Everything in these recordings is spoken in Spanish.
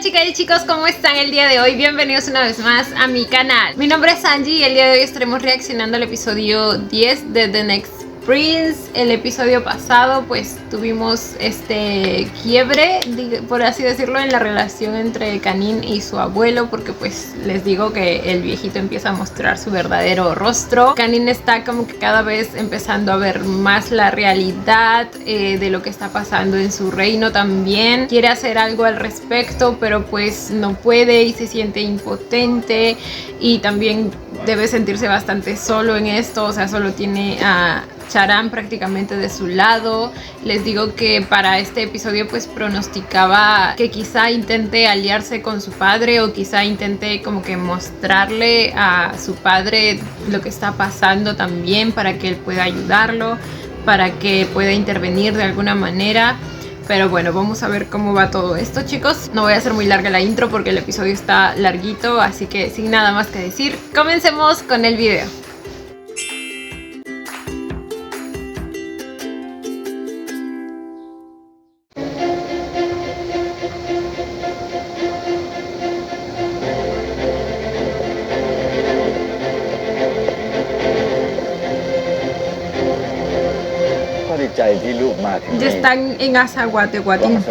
chicas y chicos, ¿cómo están el día de hoy? Bienvenidos una vez más a mi canal. Mi nombre es Angie y el día de hoy estaremos reaccionando al episodio 10 de The Next Prince. El episodio pasado pues tuvimos este quiebre, por así decirlo, en la relación entre Kanin y su abuelo, porque pues les digo que el viejito empieza a mostrar su verdadero rostro. Kanin está como que cada vez empezando a ver más la realidad de lo que está pasando en su reino también. Quiere hacer algo al respecto, pero pues no puede y se siente impotente, y también debe sentirse bastante solo en esto. O sea, solo tiene a Charan prácticamente de su lado. Les digo que para este episodio pues pronosticaba que quizá intente aliarse con su padre, o quizá intente como que mostrarle a su padre lo que está pasando también, para que él pueda ayudarlo, para que pueda intervenir de alguna manera. Pero bueno, vamos a ver cómo va todo esto, chicos. No voy a hacer muy larga la intro porque el episodio está larguito, así que sin nada más que decir, comencemos con el video. Ya están en Azahuatehuatín.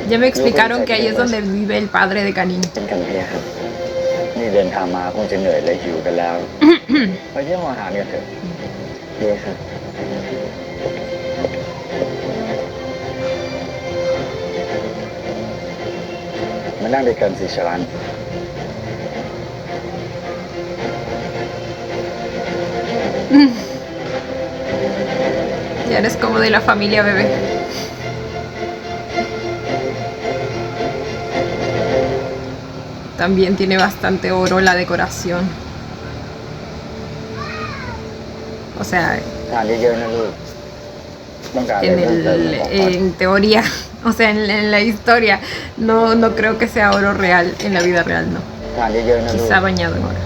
Ya me explicaron que ahí es donde vive el padre de Kanin. Ya eres como de la familia, bebé. También tiene bastante oro la decoración. O sea, en teoría, o sea, en la historia, no creo que sea oro real, en la vida real no. Quizá bañado en oro.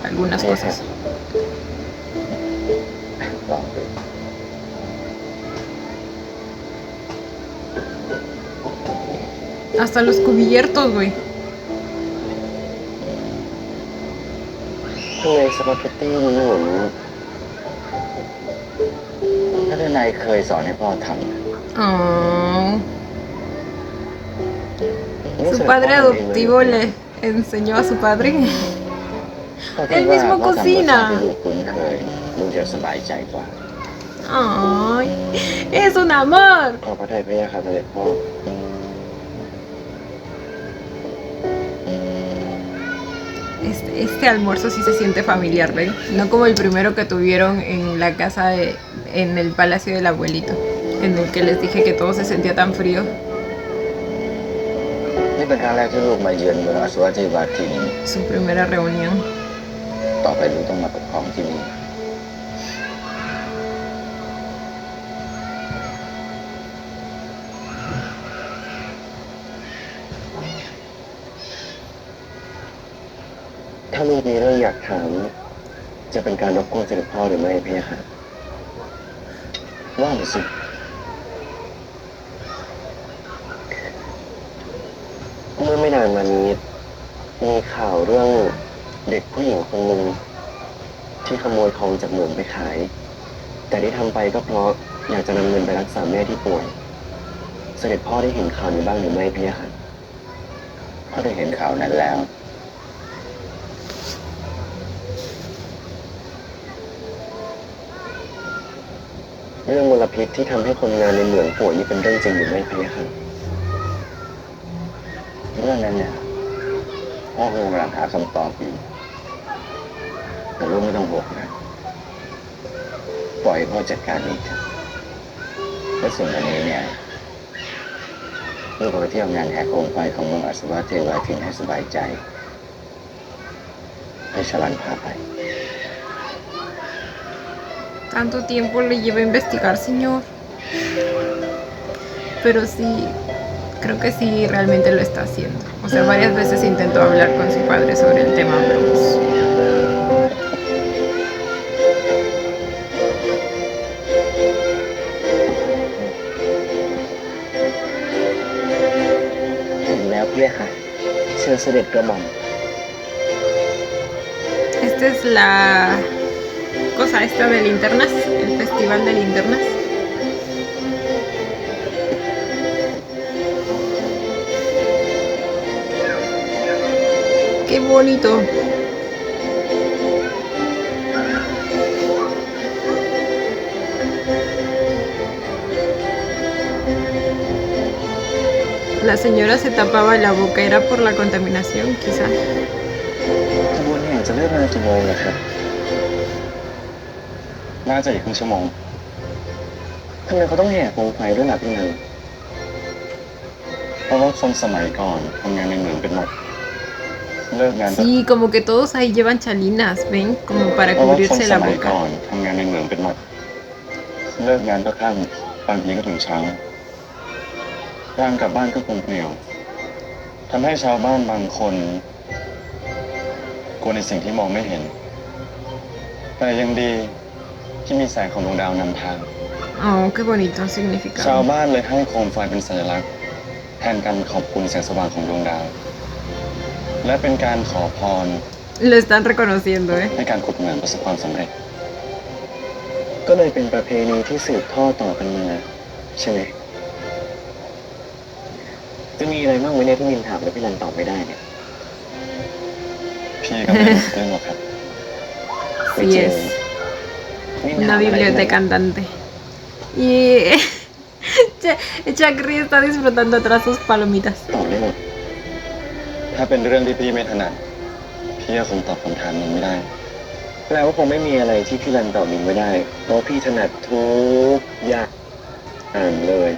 Algunas cosas. Hasta los cubiertos, güey. Oh. Su padre adoptivo le enseñó a su padre. Él mismo cocina. Ay, es un amor. Este almuerzo sí se siente familiar, ¿ven? No como el primero que tuvieron en la casa en el palacio del abuelito, en el que les dije que todo se sentía tan frío. Su primera reunión. Tanto tiempo le lleva a investigar, señor. Pero sí, creo que sí realmente lo está haciendo. O sea, varias veces intentó hablar con su padre sobre el tema, pero pues... ด้วยค่ะเชิญเสด็จกระหม่อม Esta es la cosa esta de linternas, el festival de linternas. ¡Qué bonito! La señora se tapaba la boca, ¿era por la contaminación, quizá? ขบวนแห่จะเริ่มมากี่โมงนะครับ น่าจะอีกครึ่งชั่วโมง ทำไมเขาต้องแห่โคมไฟด้วยล่ะพี่นัน เพราะว่าคนสมัยก่อนทำงานในเหมืองเป็นหมด เลิกงานก็ Sí, como que todos ahí llevan chalinas, ¿ven? Como para เพราะว่าคน cubrirse ส la มัยก่อ boca. นทำงานในเหมืองเป็นหมด เลิกงานก็ค่ำบางทีก็ถึงเช้าร่างกลับบ้านก็คงเปลี่ยวทำให้ชาวบ้านบางคนกลัวในสิ่งที่มองไม่เห็น แต่ยังดีที่มีแสงของดวงดาวนำทาง Oh, qué bonito ชาว significado. บ้านเลยให้โคมไฟเป็นสัญลักษณ์แทนการขอบคุณแสงสว่างของดวงดาว และเป็นการขอพร Lo están reconociendo, ¿eh? ให้การขุดเหมืองประสบความสำเร็จ ก็เลยเป็นประเพณีที่สืบทอดต่อกันมาใช่ไหมจะมีอะไรบ้างไหมเนี่ยที่มินถามแล้วพี่นันตอบไม่ได้เนี่ย พี่ก็ไม่รู้เรื่องหรอกครับ Sí es มินถาม una อะไรพี่นัน biblioteca andante. Y Chakri está disfrutando atrás sus palomitas. ตอบได้หมด ถ้าเป็นเรื่องที่พี่ไม่ถนัด พี่ก็คงตอบคำถามนี้ไม่ได้ แปลว่าคงไม่มีอะไรที่พี่นันตอบมินไม่ได้ เพราะพี่ถนัดทุกอย่างเลย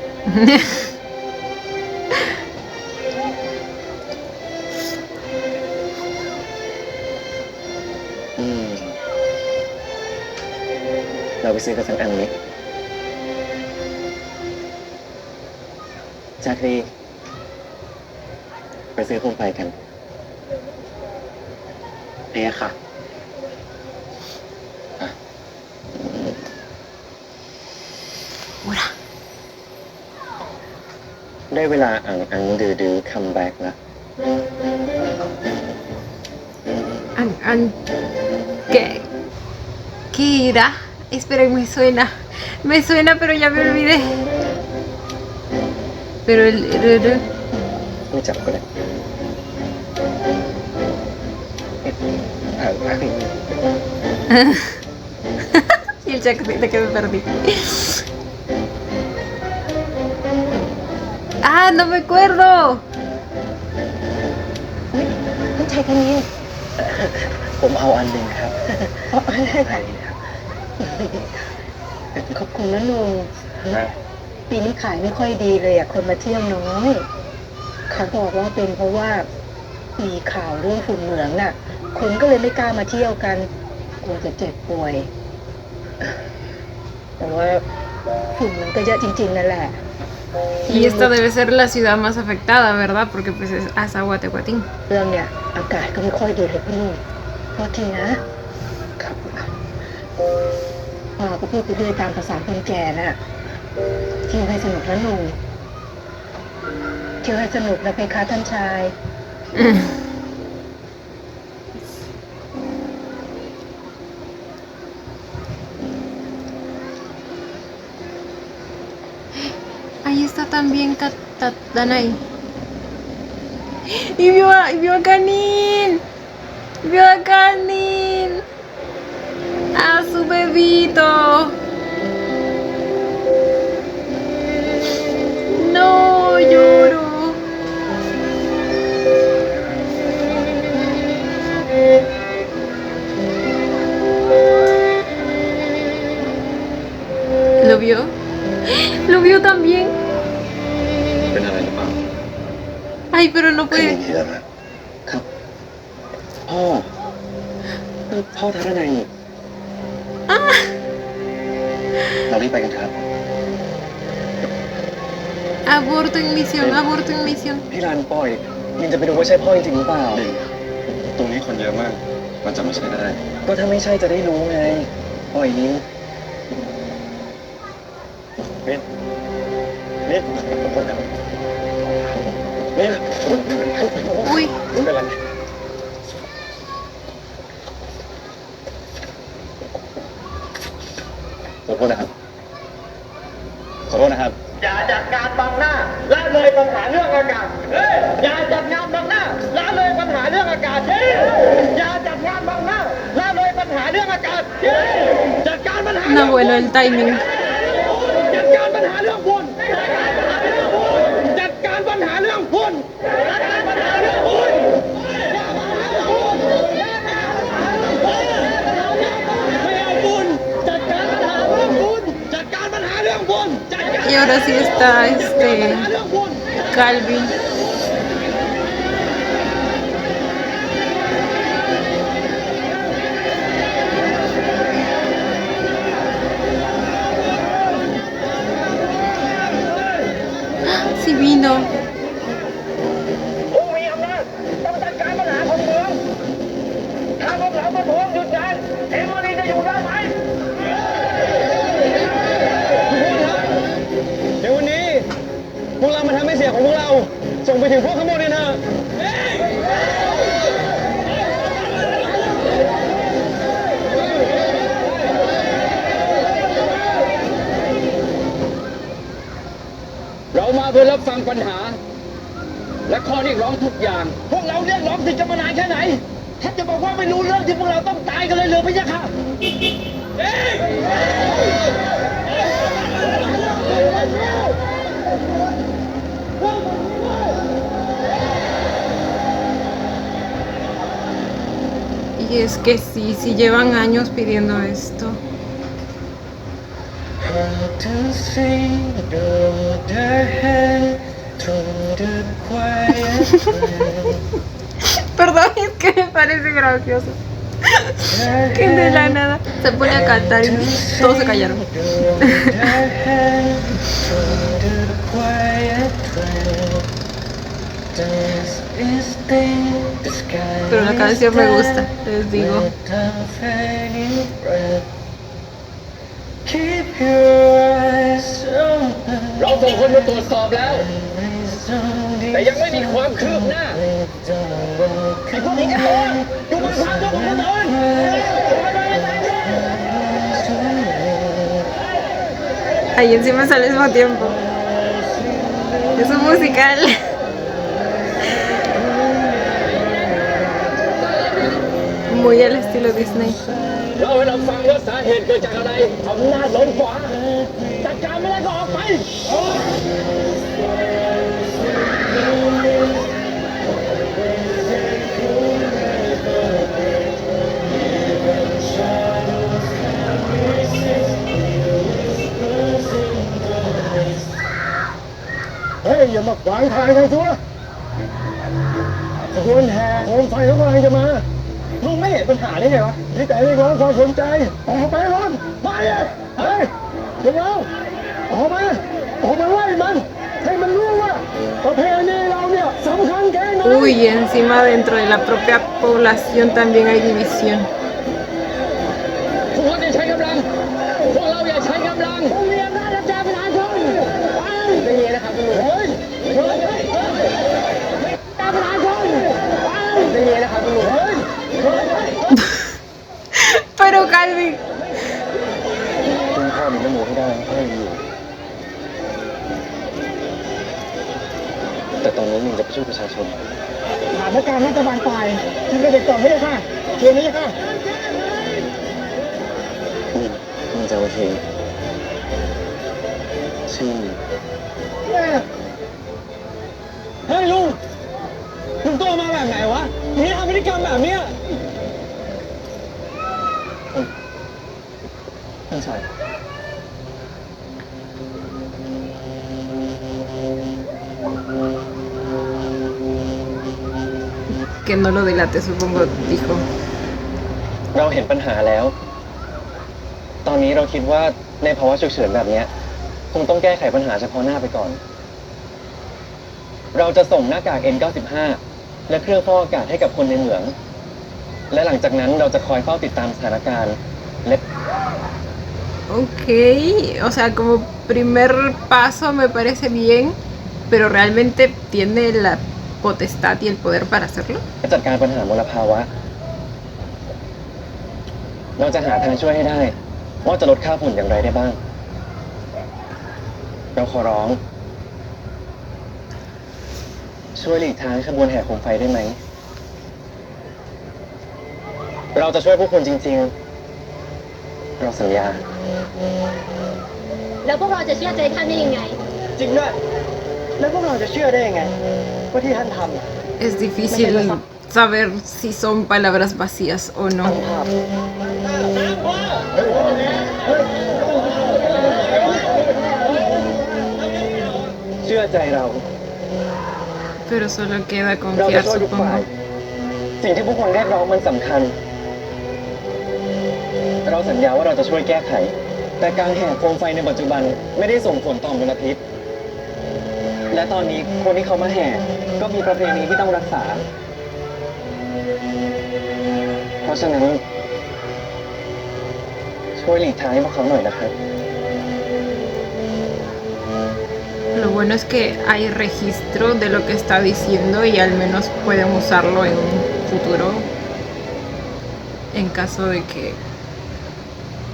เราไปซื้อกันสักอันนี้จากรีไปซื้อโคมไฟกันเนี่ยค่ะ Ora. ได้เวลาอังดื้อคัมแบ็กแล้ว ¿Qué? ¿Qué era? Espera, me suena. Me suena, pero ya me olvidé. Pero el... ไม่จับก็ได้Y el chacrita que me perdí. ¡Ah, no me acuerdo! ต้องใช้แค่นี้ ผมเอาอันหนึ่งครับ เพราะอะไร ใช่ครับ ขอบคุณนะลุงปีนี้ขายไม่ค่อยดีเลยอะคนมาเที่ยวน้อยเขาบอกว่าเป็นเพราะว่ามีข่าวเรื่องฝุ่นเหมืองน่ะ คนก็เลยไม่กล้ามาเที่ยวกันกลัวจะเจ็บป่วย แต่ว่าฝุ่นมันก็เยอะจริงๆนั่นแหละ Y esta debe ser la ciudad más afectada, ¿verdad? Porque pues es Azahuatecuatín. เรื่องเนี่ยอากาศก็ไม่ค่อยดีเลยพี่ลุงโทษทีนะ ครับ ก็พูดไปเรื่อยตามภาษาคนแก่น่ะเที่ยวให้สนุกนะลุงเที่ยวให้สนุกนะเพคะท่านชาย Ahí está también Danai. Y vio a Canin. Vio a Canin. A su bebito. No, lloro. ¿Lo vio? Lo vio también. เป็นอะไรหรือเปล่า Ay, pero no เคย puede. เห็นเหรอครับ พ่อทัศนัยนี่เรารีบไปกันครับ Aborto en misión, aborto en misión. พี่รันปล่อยมินจะไปดูว่าใช่พ่อจริงๆหรือเปล่า ดิตรงนี้คนเยอะมาก มันจะไม่ใช่ก็ได้ ก็ถ้าไม่ใช่จะได้รู้ไง ปล่อยนิ้วนิดนิดคนครับ เนี่ย อุ้ย ไม่เป็นไรขอโทษนะครับขอโทษนะครับ อย่าจัดการบังหน้าละเลยปัญหาเรื่องอากาศอย่าจัดงานบังหน้าละเลยปัญหาเรื่องอากาศอย่าจัดงานบังหน้าละเลยปัญหาเรื่องอากาศจัดการปัญหา no bueno el timing จัดการปัญหาเรื่องฝุ่นจัดการปัญหาเรื่องฝุ่นจัดการปัญหาเรื่องฝุ่นไม่เอาฝุ่นจัดการปัญหาเรื่องฝุ่นจัดการปัญหาเรื่องฝุ่นจัดการ y ahora sí está ปัญหาเรื่องฝุ่น Calvin sí vino ผู้มีอำนาจต้องจัดการปัญหาของเมืองถ้าพวกเราประท้วงหยุดงานเอมิลีจะอยู่ได้ไหม เดี๋ยววันนี้พวกเรามาทำให้เสียงของพวกเรา ส่งไปถึงพวกขโมยเนี่ยเถอะเรามาเพื่อรับฟังปัญหา และข้อเรียกร้องทุกอย่าง พวกเราเรียกร้องติดกันมานานแค่ไหนท่านจะบอกว่าไม่รู้เรื่องที่พวกเราต้องตายกันเลยเหรือพี่ยะค่ะ y es que sí, sí llevan años pidiendo esto perdón, es que me parece gracioso que de la nada se pone a cantar y todos se callaron pero la canción me gusta, les digo. เราส่งคนมาตรวจสอบแล้ว แต่ยังไม่มีความคืบหน้าไอ้พวกนี้แกตัวอยู่บนทางพวกคนอื่น Ahí encima sale al mismo tiempo. Es un musical. Muy al estilo Disney. เราให้เราฟังว่าสาเหตุเกิดจากอะไรอำนาจล้นฟ้าจัดการไม่ได้ก็ออกไป เฮ้ย อย่ามาขวางทางใครซัวขบวนแห่โคมไฟเขากำลังจะมาลุงไม่เห็นปัญหาได้ไงวะนี่แต่เรียกร้องความสนใจออกไปก่อนไปเลยเฮ้ยเดี๋ยวเราออกมาไล่มันให้มันรู้ว่าประเพณีเราเนี่ยสำคัญแค่ไหน Uy, y encima dentro de la propia población también hay división. พวกเราอย่าใช้กำลัง พวกเราอย่าใช้กำลังผู้มีอำนาจรับใช้ประชาชนไปอย่างนี้นะครับคุณลุงเฮ้ยประชาชนไปอย่างนี้นะครับคุณลุงเฮ้ย Pero Calvin. จึงพ่อมีน้ำมูกให้ได้ให้อยู่แต่ตอนนี้มึงจะไปช่วยประชาชน สถานการณ์น่าจะบานปลายฉันก็เด็กต่อไม่ได้ค่ะเชียร์นี้ค่ะ มึงจะโอเคชื่อ เฮ้ยลุงโตมาแบบไหนวะมีทำพฤติกรรมแบบเนี้ย ไม่ใช่ Que no lo delate, supongo, dijo. เราเห็นปัญหาแล้ว ตอนนี้เราคิดว่าในภาวะฉุกเฉินแบบเนี้ยคงต้องแก้ไขปัญหาเฉพาะหน้าไปก่อน เราจะส่งหน้ากาก N95 และเครื่องฟอกอากาศให้กับคนในเหมือง และหลังจากนั้นเราจะคอยเฝ้าติดตามสถานการณ์และ Ok, o sea, como primer paso me parece bien, pero realmente tiene la potestad y el poder para hacerlo. จัดการปัญหามลภาวะ เราจะหาทางช่วยให้ได้ ว่าจะลดค่าฝุ่นอย่างไรได้บ้าง เราขอร้อง ช่วยหลีกทางให้ขบวนแห่โคมไฟได้ไหม เราจะช่วยพวกคุณจริงๆ เราสัญญา แล้วพวกเราจะเชื่อใจท่านได้ยังไง จริงด้วย แล้วพวกเราจะเชื่อได้ยังไง ว่าที่ท่านทำ Es difícil saber si son palabras vacías o no. เชื่อใจเรา Pero solo queda เราจะ confiar, ช่วยทุกฝ่าย supongo. สิ่งที่พวกคุณเรียกร้องมันสำคัญ เราสัญญาว่าเราจะช่วยแก้ไข แต่การแห่โคมไฟในปัจจุบันไม่ได้ส่งผลต่อมลพิษ และตอนนี้คนที่เขามาแห่ก็มีประเพณีที่ต้องรักษา เพราะฉะนั้น ช่วยหลีกทางให้พวกเขาหน่อยนะครับ Lo bueno es que hay registro de lo que está diciendo y al menos pueden usarlo en un futuro en caso de que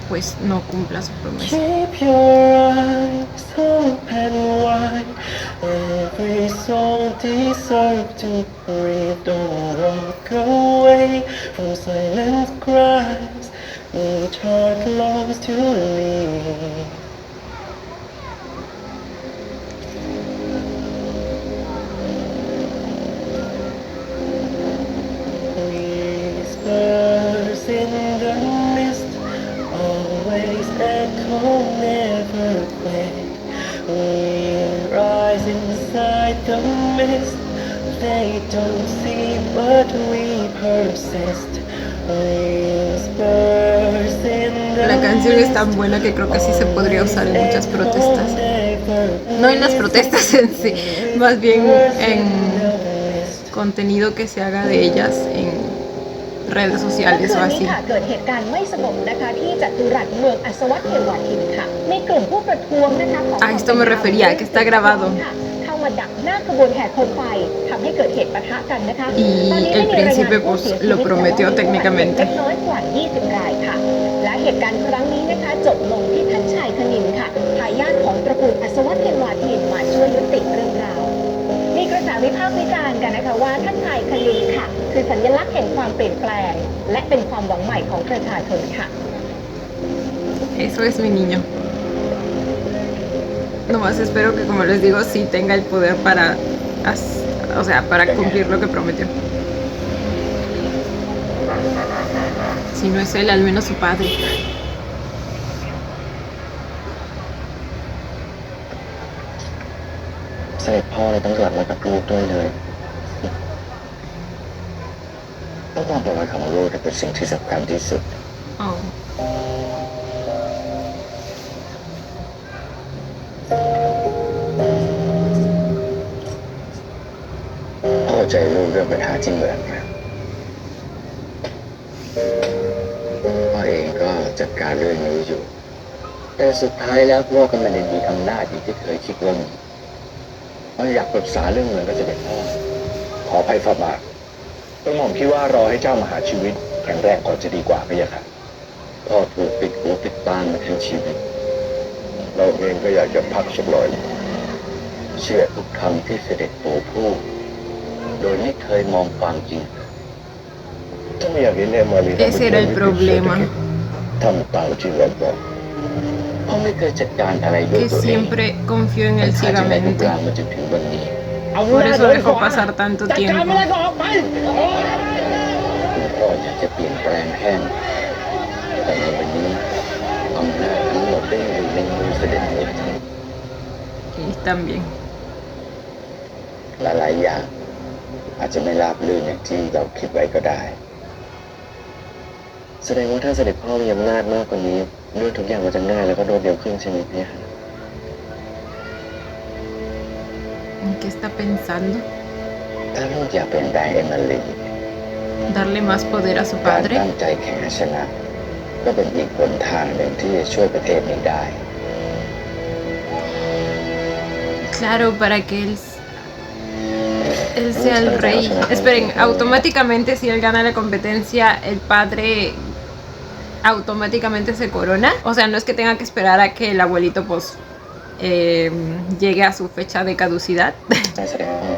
pues no cumpla su promesa. Keep your eyes open wide. Every soul deserves to breathe. Don't walk away from silent cries. Each heart longs to leave. Whispers in the mist, always echo, never quit. We rise inside the mist. They don't see, but we persist. Whispers in the La canción es tan buena que creo que sí se podría usar en muchas protestas. No en las protestas en sí, más bien en contenido que se haga de ellas en redes sociales o เมื่อคืน así. นี้ค่ะเกิดเหตุการณ์ไม่สงบนะคะที่จัตุรัสเมืองอัศวะเทวาทินค่ะมีกลุ่มผู้ประท้วงนะคะของ A esto me refería, que está grabado. เข้ามาดักหน้าขบวนแห่โคมไฟทำให้เกิดเหตุปะทะกันนะคะ Y ตอนนี้ el ได้มีรายงาน príncipe ผู้ pues เสียชีวิต lo prometió técnicamente. เล็กน้อยกว่า 20 รายค่ะ และเหตุการณ์ครั้งนี้นะคะจบลงที่ท่านชายคณินค่ะทายาทของตระกูลอัศวะเทวาทินมาช่วยยุติเรื่องราว มีกระแสวิพากษ์วิจารณ์กันนะคะว่าท่านชายคณินค่ะ คือสัญลักษณ์แห่งความเปลี่ยนแปลง และเป็นความหวังใหม่ของประชาชนค่ะ Eso es mi niño. Nomás espero que, como les digo, sí tenga el poder para, o sea, para cumplir lo que prometió. Si no es él, al menos su padre. เสด็จพ่อเลยต้องกลับมากับลูกด้วยเลย ต้องความปลอดภัยของลูกเป็นสิ่งที่สำคัญที่สุด Oh. พ่อใจลูกเรื่องปัญหาที่เมืองนะพ่อเองก็จัดการเรื่องนี้อยู่ แต่สุดท้ายแล้วพ่อก็ไม่ได้มีอำนาจอย่างที่เคยคิดว่ามีพ่ออยากปรึกษาเรื่องเงินก็จะเป็นพ่อขออภัยฝ่าบาทต้องหม่อมคิดว่ารอให้เจ้ามหาชีวิตแข็งแรงก่อนจะดีกว่าไม่ใช่ครับพ่อถูกปิดหูปิดตามาทั้งชีวิตเราเองก็อยากจะพักสักหน่อยเชื่อทุกคำที่เสด็จปู่พูดโดยไม่เคยมองความจริงถ้าไม่อยากเห็นมาลี Ese era el problema. ทำตามที่เราบอกพ่อไม่เคยจัดการอะไรด้วย Que ตัวเอง siempre confío en él จะได้ทุก ciegamente. อย่างมาจนถึงวันนี้ Por eso dejó pasar tanto จัดการไม่ tiempo. ได้ก็ออกไป คุณพ่ออยากจะเปลี่ยนแปลงแห้งแต่ในวันนี้อำนาจทั้งหมดได้อยู่ในมือเสด็จปู่ท่าน Y también. หลายๆอย่างอาจจะไม่ราบรื่นอย่างที่เราคิดไว้ก็ได้ แสดงว่าถ้าเสด็จพ่อมีอำนาจมากกว่านี้เรื่องทุกอย่างมันจะง่ายแล้วก็รวดเร็วขึ้นใช่ไหมเนี่ย ¿En qué está pensando? ถ้าลูกอยากเปลี่ยนแปลงเอมิลี ¿Darle más poder a su การ padre? ตั้งใจแข่งชนะ ก็เป็นอีกหนทางหนึ่งที่จะช่วยประเทศนี้ได้ Claro, para que él él sea el rey. Esperen, automáticamente si él gana la competencia, el padre automáticamente se corona. O sea, no es que tenga que esperar a que el abuelito pues llegue a su fecha de caducidad. เสด็จพ่อ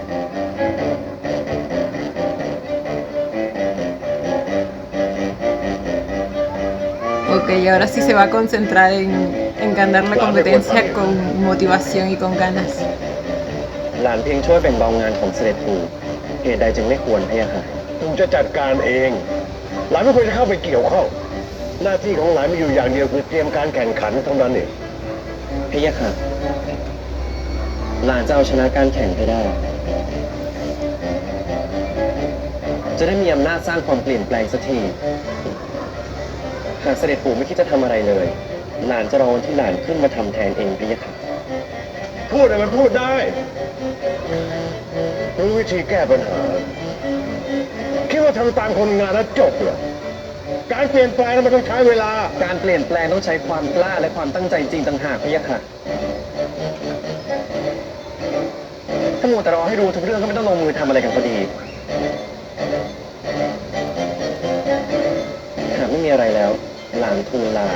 Ok, ahora sí se va a concentrar en ganar la competencia con motivación y con ganas. หลานเพียงช่วยแบ่งเบางานของเสด็จปู่เหตุใดจึงไม่ควรพะยะค่ะ ผมจะจัดการเอง หลานไม่ควรจะเข้าไปเกี่ยวข้อง หน้าที่ของหลานมีอยู่อย่างเดียวคือเตรียมการแข่งขันเท่านั้นเอง พะยะค่ะหลานจะเอาชนะการแข่งให้ได้ จะได้มีอำนาจสร้างความเปลี่ยนแปลงสักทีหากเสด็จปู่ไม่คิดจะทำอะไรเลย หลานจะรอวันที่หลานขึ้นมาทำแทนเองพะยะค่ะ พูดอะไรมันพูดได้ รู้วิธีแก้ปัญหา คิดว่าทำตามคนงานแล้วจบเหรอ การเปลี่ยนแปลงมันต้องใช้เวลา การเปลี่ยนแปลงต้องใช้ความกล้าและความตั้งใจจริงต่างหากพะยะค่ะ ถ้ามัวแต่รอให้รู้ทุกเรื่องก็ไม่ต้องลงมือทำอะไรกันพอดี หากไม่มีอะไรแล้ว หลานทูลลา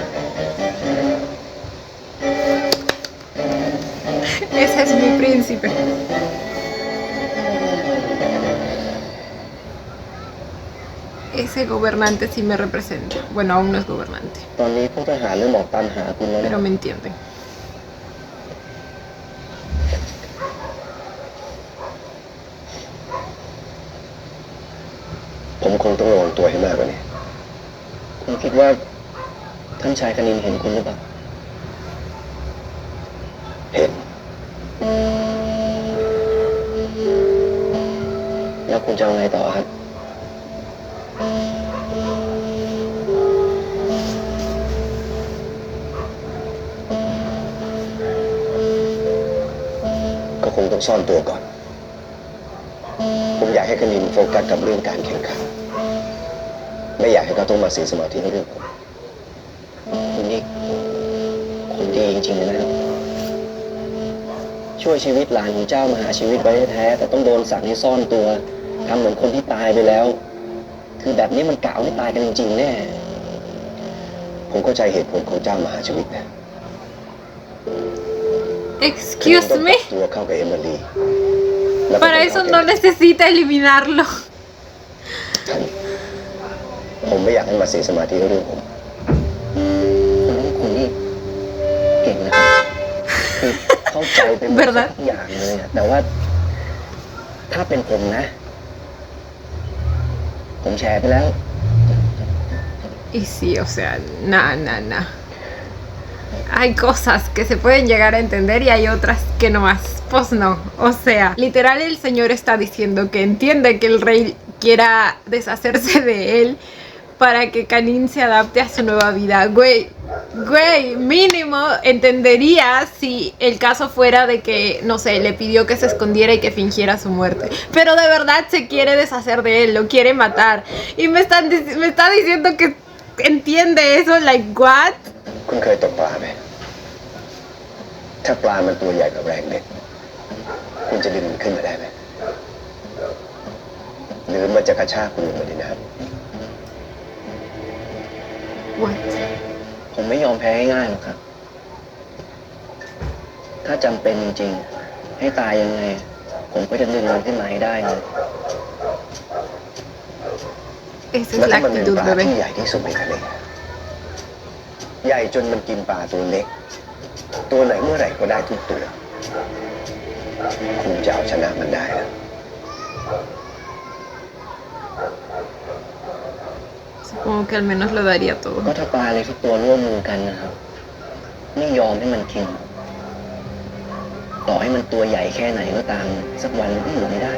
Ese es mi príncipe. Ese gobernante sí me representa. Bueno, aún no es gobernante, ตอนนี้พวกทหารเริ่มออกตามหาคุณแล้วนะ pero me entienden. ผมคงต้องระวังตัวให้มากกว่านี้ คุณคิดว่าท่านชายคณินเห็นคุณหรือเปล่า เห็น แล้วคุณจะเอาไงต่อครับ ก็คงต้องซ่อนตัวก่อน ผมอยากให้คณินโฟกัสกับเรื่องการแข่งขัน ไม่อยากให้เขาต้องมาเสียสมาธิในเรื่องผมคุณนี่คนดีจริงๆเลยนะครับ ช่วยชีวิตหลานของเจ้ามหาชีวิตไว้แท้ๆแต่ต้องโดนสั่งให้ซ่อนตัวทำเหมือนคนที่ตายไปแล้ว คือแบบนี้มันกะเอาให้ตายกันจริงๆแน่ ผมเข้าใจเหตุผลของเจ้ามหาชีวิตนะ Excuse ต้องป me. รับตัวเข้ากับเอมิลี่แล้วก็ Para eso no necesita eliminarlo. ผมไม่อยากให้มาเสียสมาธิกับเรื่องผมคุณนี่เก่งนะครับคือเข้าใจไปหมด ¿Verdad? ทุกอย่างเลยอะแต่ว่า ถ้าเป็นผมนะ ผมแชร์ไปแล้ว Y sí, o sea, nah. Hay cosas que se pueden llegar a entender y hay otras que nomás, pues no. O sea, literal el señor está diciendo que entiende que el rey quiera deshacerse de él para que Canin se adapte a su nueva vida. Güey, mínimo entendería si el caso fuera de que, no sé, le pidió que se escondiera y que fingiera su muerte. Pero de verdad se quiere deshacer de él, lo quiere matar. Y me está diciendo que entiende eso, like, what? คุณเคยตกปลาไหม ถ้าปลามันตัวใหญ่กับแรงเด็ก คุณจะดึงมันขึ้นมาได้ไหม หรือมันจะกระชากคุณลงมาในน้ำ What? ผมไม่ยอมแพ้ง่ายๆหรอกครับ ถ้าจำเป็นจริงๆ ให้ตายยังไง ผมก็จะดึงมันขึ้นมาให้ได้เลย Esa แล้ว es la ถ้ามันเป็น actitud, ปลาที่ bebé. ใหญ่ที่สุดในทะเลใหญ่จนมันกินปลาตัวเล็ก ตัวไหนเมื่อไหร่ก็ได้ทุกตัว คุณจะเอาชนะมันได้นะ Supongo que al menos lo daría todo. ก็ถ้าปลาเล็กทุกตัวร่วมมือกันนะครับ ไม่ยอมให้มันกิน ต่อให้มันตัวใหญ่แค่ไหนก็ตาม สักวันมันก็อยู่ไม่ได้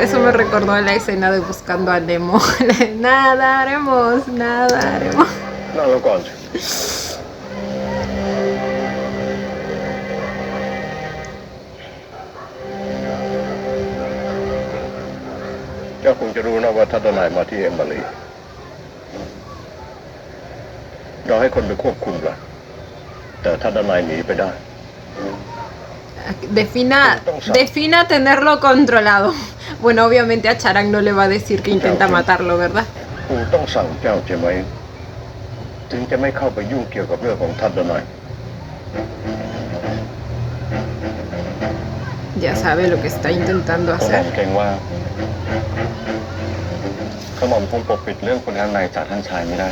Eso me recordó a la escena de Buscando a Nemo. Nadaremos. นั่งลงก่อนสิเจ้าคงจะรู้นะว่าท่านทนายมาที่เอมิลีเราให้คนไปควบคุมละแต่ แต่ถ้าด้านในหนีไปได้ Defina tenerlo controlado. Bueno, obviamente a Charang no le va a decir que intenta matarlo, ¿verdad? ปู่ต้องสั่งเจ้าใช่ไหมถึงจะไม่เข้าไปยุ่งเกี่ยวกับเรื่องของท่านด้านใน Ya sabe lo que está intentando กระหม่อ hacer. มเกรงว่ากระหม่อมคงปกปิดเรื่องคนด้านในจากท่านชายไม่ได้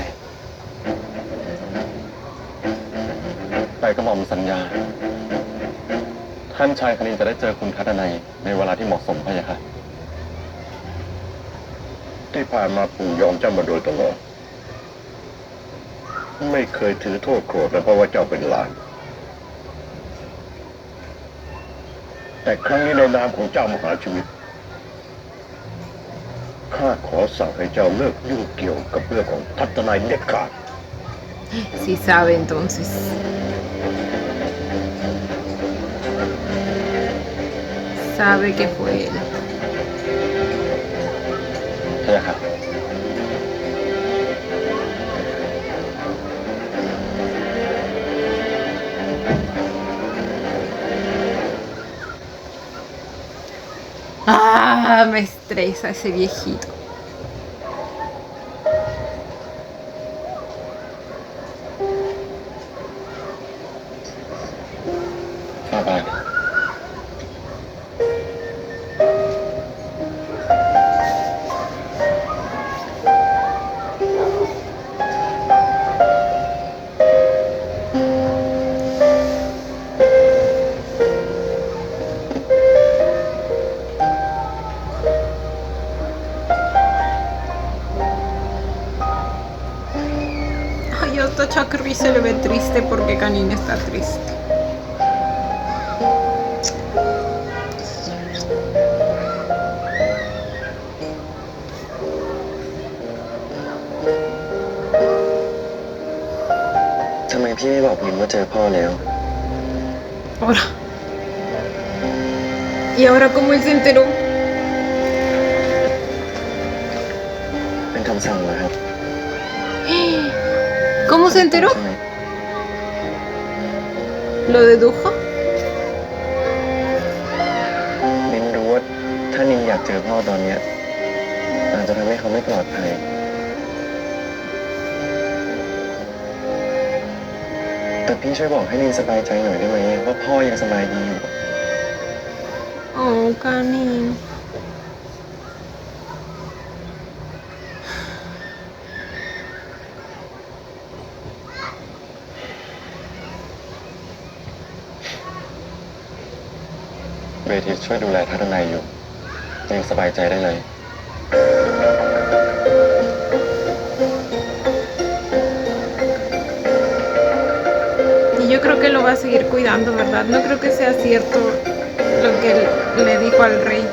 แต่กระหม่อมสัญญา ท่านชายคณินจะได้เจอคุณทัศนัยในเวลาที่เหมาะสมพะยะค่ะที่ผ่านมาปู่ยอมเจ้ามาโดยตลอดไม่เคยถือโทษโกรธและเพราะว่าเจ้าเป็นหลาน แต่ครั้งนี้ในนามของเจ้ามหาชีวิตข้าขอสั่งให้เจ้าเลิกยุ่งเกี่ยวกับเรื่องของทัศนัยเด็ดขาด Si sabe entonces. Sabe que fue él. พะยะค่ะ Ah, me estresa ese viejito. ฝ่าบาท Ay, hasta Chakri se le ve triste porque Kanin está triste. ทำไมพี่ไม่บอกพิมว่าเจอพ่อแล้ว Ahora. ¿Y ahora cómo él se enteró? เป็นคำสั่งเหรอครับ ¿Cómo se enteró? ใช่ไหม ¿Lo dedujo? นินรู้ว่าถ้านินอยากเจอพ่อตอนเนี้ยอาจจะทำให้เขาไม่ปลอดภัย แต่พี่ช่วยบอกให้นินสบายใจหน่อยได้ไหมว่าพ่อยังสบายดีอยู่ Oh, Kanin. เวทีช่วยดูแลทัศนัยอยู่ยังสบายใจได้เลย Y yo creo que lo va a seguir cuidando, ¿verdad? No creo que sea cierto lo que él le dijo al rey,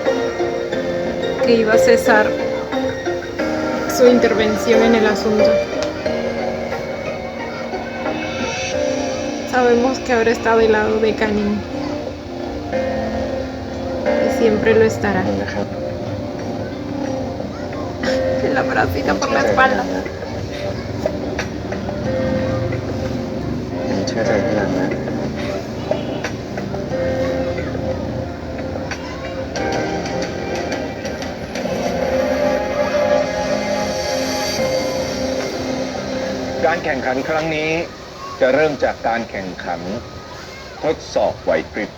que iba a cesar su intervención en el asunto. Sabemos que ahora está del lado de Kanin y siempre lo estará. นะครับ La abracita por la espalda. เชื่อใจพี่นันนะ การแข่งขันครั้งนี้จะเริ่มจากการแข่งขันทดสอบไหวพริบ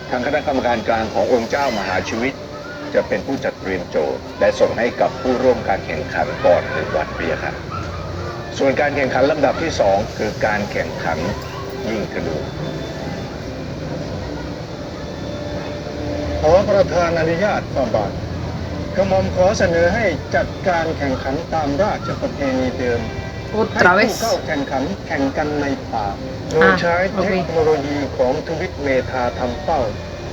ทางคณะกรรมการกลางขององค์เจ้ามหาชีวิต จะเป็นผู้จัดเตรียมโจทย์และส่งให้กับผู้ร่วมการแข่งขันก่อน1 วันเพียงครับส่วนการแข่งขันลำดับที่ 2 คือการแข่งขันยิงธนูขอประธานอนุญาตฝ่าบาทกระหม่อมขอเสนอให้จัดการแข่งขันตามราชประเพณีเดิม Otra ให้ vez. ผู้เข้าแข่งขันแข่งกันในป่าโดยใช้เทคโนโลยีของทวิตเมธาทำเป้า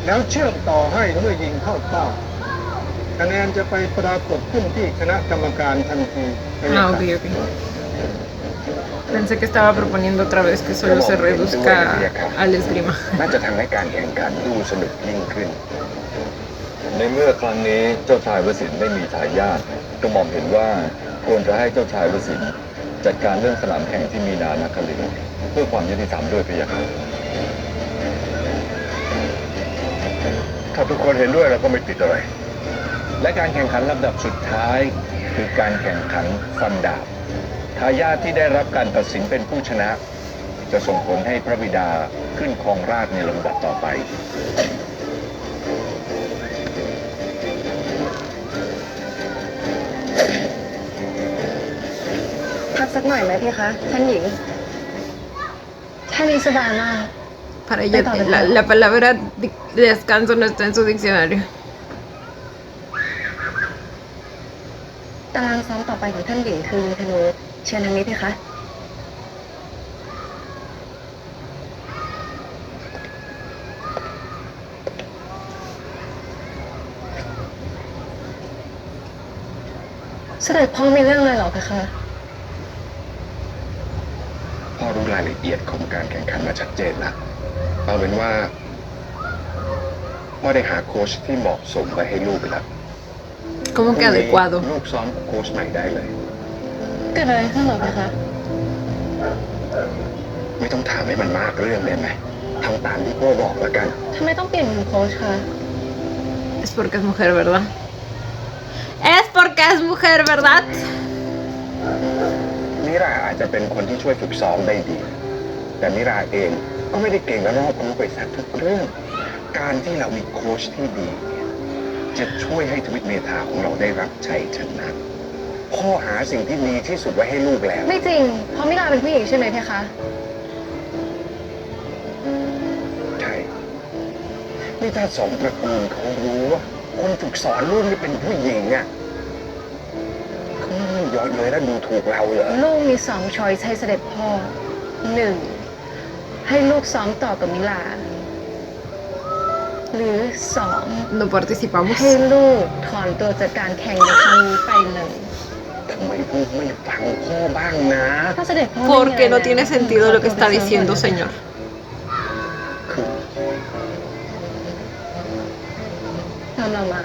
แล้วเชื่อมต่อให้เมื่อยิงเข้าเป้าคะแนนจะไปปรากฏขึ้นที่คณะกรรมการทันที Ah, ok, ok. Pensé que estaba proponiendo otra vez que solo se reduzca al esgrima. น่าจะทำให้การแข่งขันดูสนุกยิ่งขึ้น ในเมื่อครั้งนี้เจ้าชายวสินทร์ไม่มีทายาทกระหม่อมเห็นว่าควรจะให้เจ้าชายวสินทร์ จัดการเรื่องสนามแข่งที่มีนานาคลินเพื่อความยุติธรรมด้วยพี่ยักษ์ถ้าทุกคนเห็นด้วยเราก็ไม่ติดอะไร และการแข่งขันลำดับสุดท้ายคือการแข่งขันฟันดาบทายาทที่ได้รับการตัดสินเป็นผู้ชนะ จะส่งผลให้พระบิดาขึ้นครองราชย์ในลำดับต่อไป พักสักหน่อยไหมพี่คะ ท่านหญิง ท่านนี้สบายมาก Para ella, la palabra descanso no está en su diccionario. ตารางซ้อมต่อไปของท่านหญิงคือธนูเชิญทางนี้พี่คะ เสด็จพ่อมีเรื่องอะไรหรอพี่คะ พ่อรู้รายละเอียดของการแข่งขันมาชัดเจนแล้วเอาเป็นว่าพ่อได้หาโค้ชที่เหมาะสมไว้ให้ลูกไปแล้ว Como que adecuado. ลูกซ้อมโค้ชใหม่ได้เลย เกิดอะไรขึ้นหรอพี่คะ ไม่ต้องถามให้มันมากเรื่องได้ไหมทำตามที่พ่อบอกแล้วกัน ทำไมต้องเปลี่ยนโค้ชคะ Es porque es mujer, ¿verdad? Es porque es mujer, ¿verdad? มิราอาจจะเป็นคนที่ช่วยฝึกซ้อมได้ดี แต่มิราเองก็ไม่ได้เก่งและรอบรู้ไปสักทุกเรื่อง การที่เรามีโค้ชที่ดีเนี่ยจะช่วยให้ทวิตเมธาของเราได้รับชัยชนะพ่อหาสิ่งที่ดีที่สุดไว้ให้ลูกแล้ว ไม่จริง เพราะมิลาเป็นผู้หญิงใช่ไหมพี่คะ ใช่นี่ถ้าสองตระกูลเขารู้ว่าคนฝึกสอนลูกนี่เป็นผู้หญิงอ่ะเขาไม่ย้อนเลยแล้วดูถูกเราเหรอ ลูกมีสองช้อยส์ให้เสด็จพ่อ 1. ให้ลูกซ้อมต่อกับมิลา หรือ 2. No participamos. ให้ลูกถอนตัวจากการแข่งในครั้งนี้ไปเลย ทำไมลูกไม่ฟังพ่อบ้างนะ ถ้าเสด็จพ่อ Porque no tiene sentido lo que está diciendo, señor. คือ ตามเรามา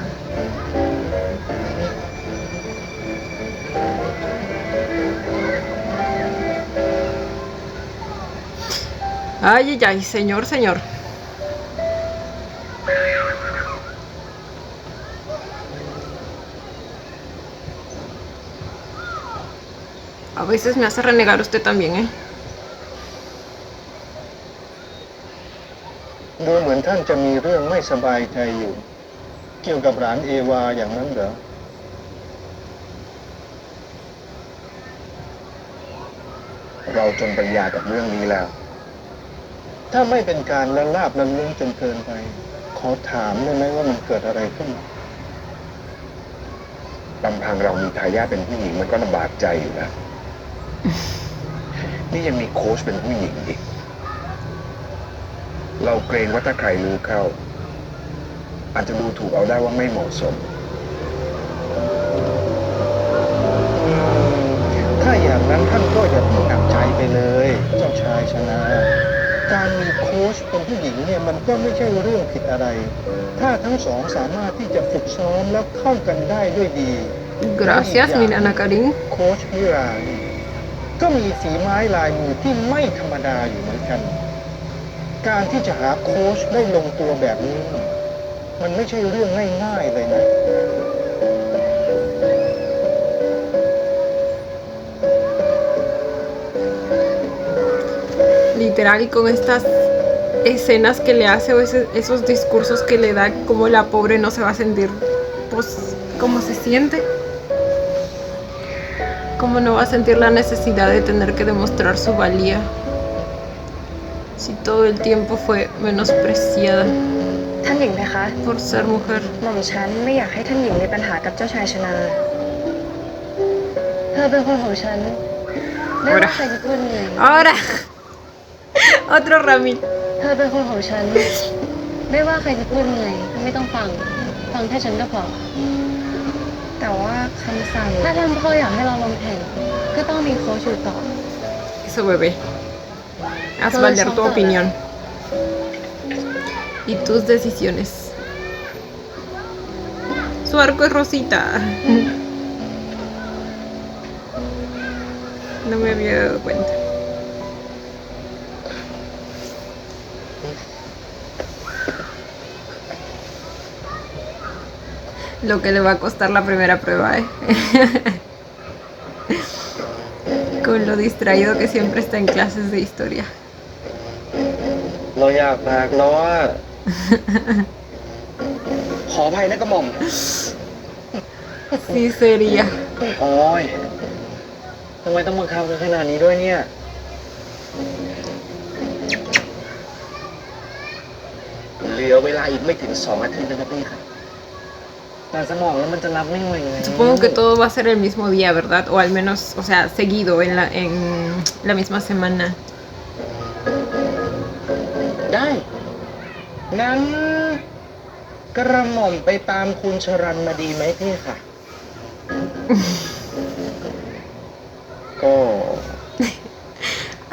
Ay, ay, ay, señor, señor. A veces me hace renegar usted también, ¿eh? ดูเหมือนท่านจะมีเรื่องไม่สบายใจอยู่ เกี่ยวกับหลานเอวาอย่างนั้นเหรอ เราจนปัญญากับเรื่องนี้แล้ว ถ้าไม่เป็นการละลาบละลุ้งจนเกินไป ขอถามได้ไหมว่ามันเกิดอะไรขึ้นลำพังเรามีทายาทเป็นผู้หญิงมันก็ลำบากใจอยู่แล้ว นี่ยังมีโค้ชเป็นผู้หญิงอีก เราเกรงว่าถ้าใครรู้เข้า อาจจะดูถูกเอาได้ว่าไม่เหมาะสม ถ้าอย่างนั้นท่านก็อย่าเพิ่งหนักใจไปเลย เจ้าชายชนะ การมีโค้ชเป็นผู้หญิงเนี่ยมันก็ไม่ใช่เรื่องผิดอะไร ถ้าทั้งสองสามารถที่จะฝึกซ้อมแล้วเข้ากันได้ด้วยดี Gracias, mi nana Karin. โค้ชมิรานี่ก็มีฝีไม้ลายมือที่ไม่ธรรมดาอยู่เหมือนกัน การที่จะหาโค้ชได้ลงตัวแบบนี้ มันไม่ใช่เรื่องง่ายๆเลยนะ Literal, y con estas escenas que le hace o esos discursos que le da, como la pobre no se va a sentir, pues, como se siente. Como no va a sentir la necesidad de tener que demostrar su valía. Si todo el tiempo fue menospreciada ท่านหญิงไหมคะ por ser mujer. หม่อมฉันไม่อยากให้ท่านหญิงมีปัญหากับเจ้าชายชนา เธอเป็นคนของฉัน ไม่ว่าใครจะพูดยังไง Ahora, otro Rami. เธอเป็นคนของฉัน ไม่ว่าใครจะพูดยังไงไม่ต้องฟัง ฟังแค่ฉันก็พอ แต่ว่าคำสั่ง ถ้าท่านพ่ออยากให้เราลงแข่ง ก็ต้องมีโค้ชอยู่ต่อ Eso, bebé. Haz valer tu opinión. Y tus decisiones. Su arco es rosita. No me había dado cuenta. Lo que le va a costar la primera prueba, Con lo distraído que siempre está en clases de historia. เราอยากแตกแล้วว่า ขออภัยนะกระหม่อม Sí sería. โอ้ยทำไมต้องบังคับกันขนาดนี้ด้วยเนี่ย เหลือเวลาอีกไม่ถึง2 อาทิตย์นะครับพี่ครับแต่สมองแล้วมันจะรับไม่ไหวเลย Supongo que todo va a ser el mismo día, ¿verdad? O al menos, o sea, seguido en la misma semana. ได้ งั้นกระหม่อมไปตามคุณชรันมาดีไหมพี่ค่ะ ก็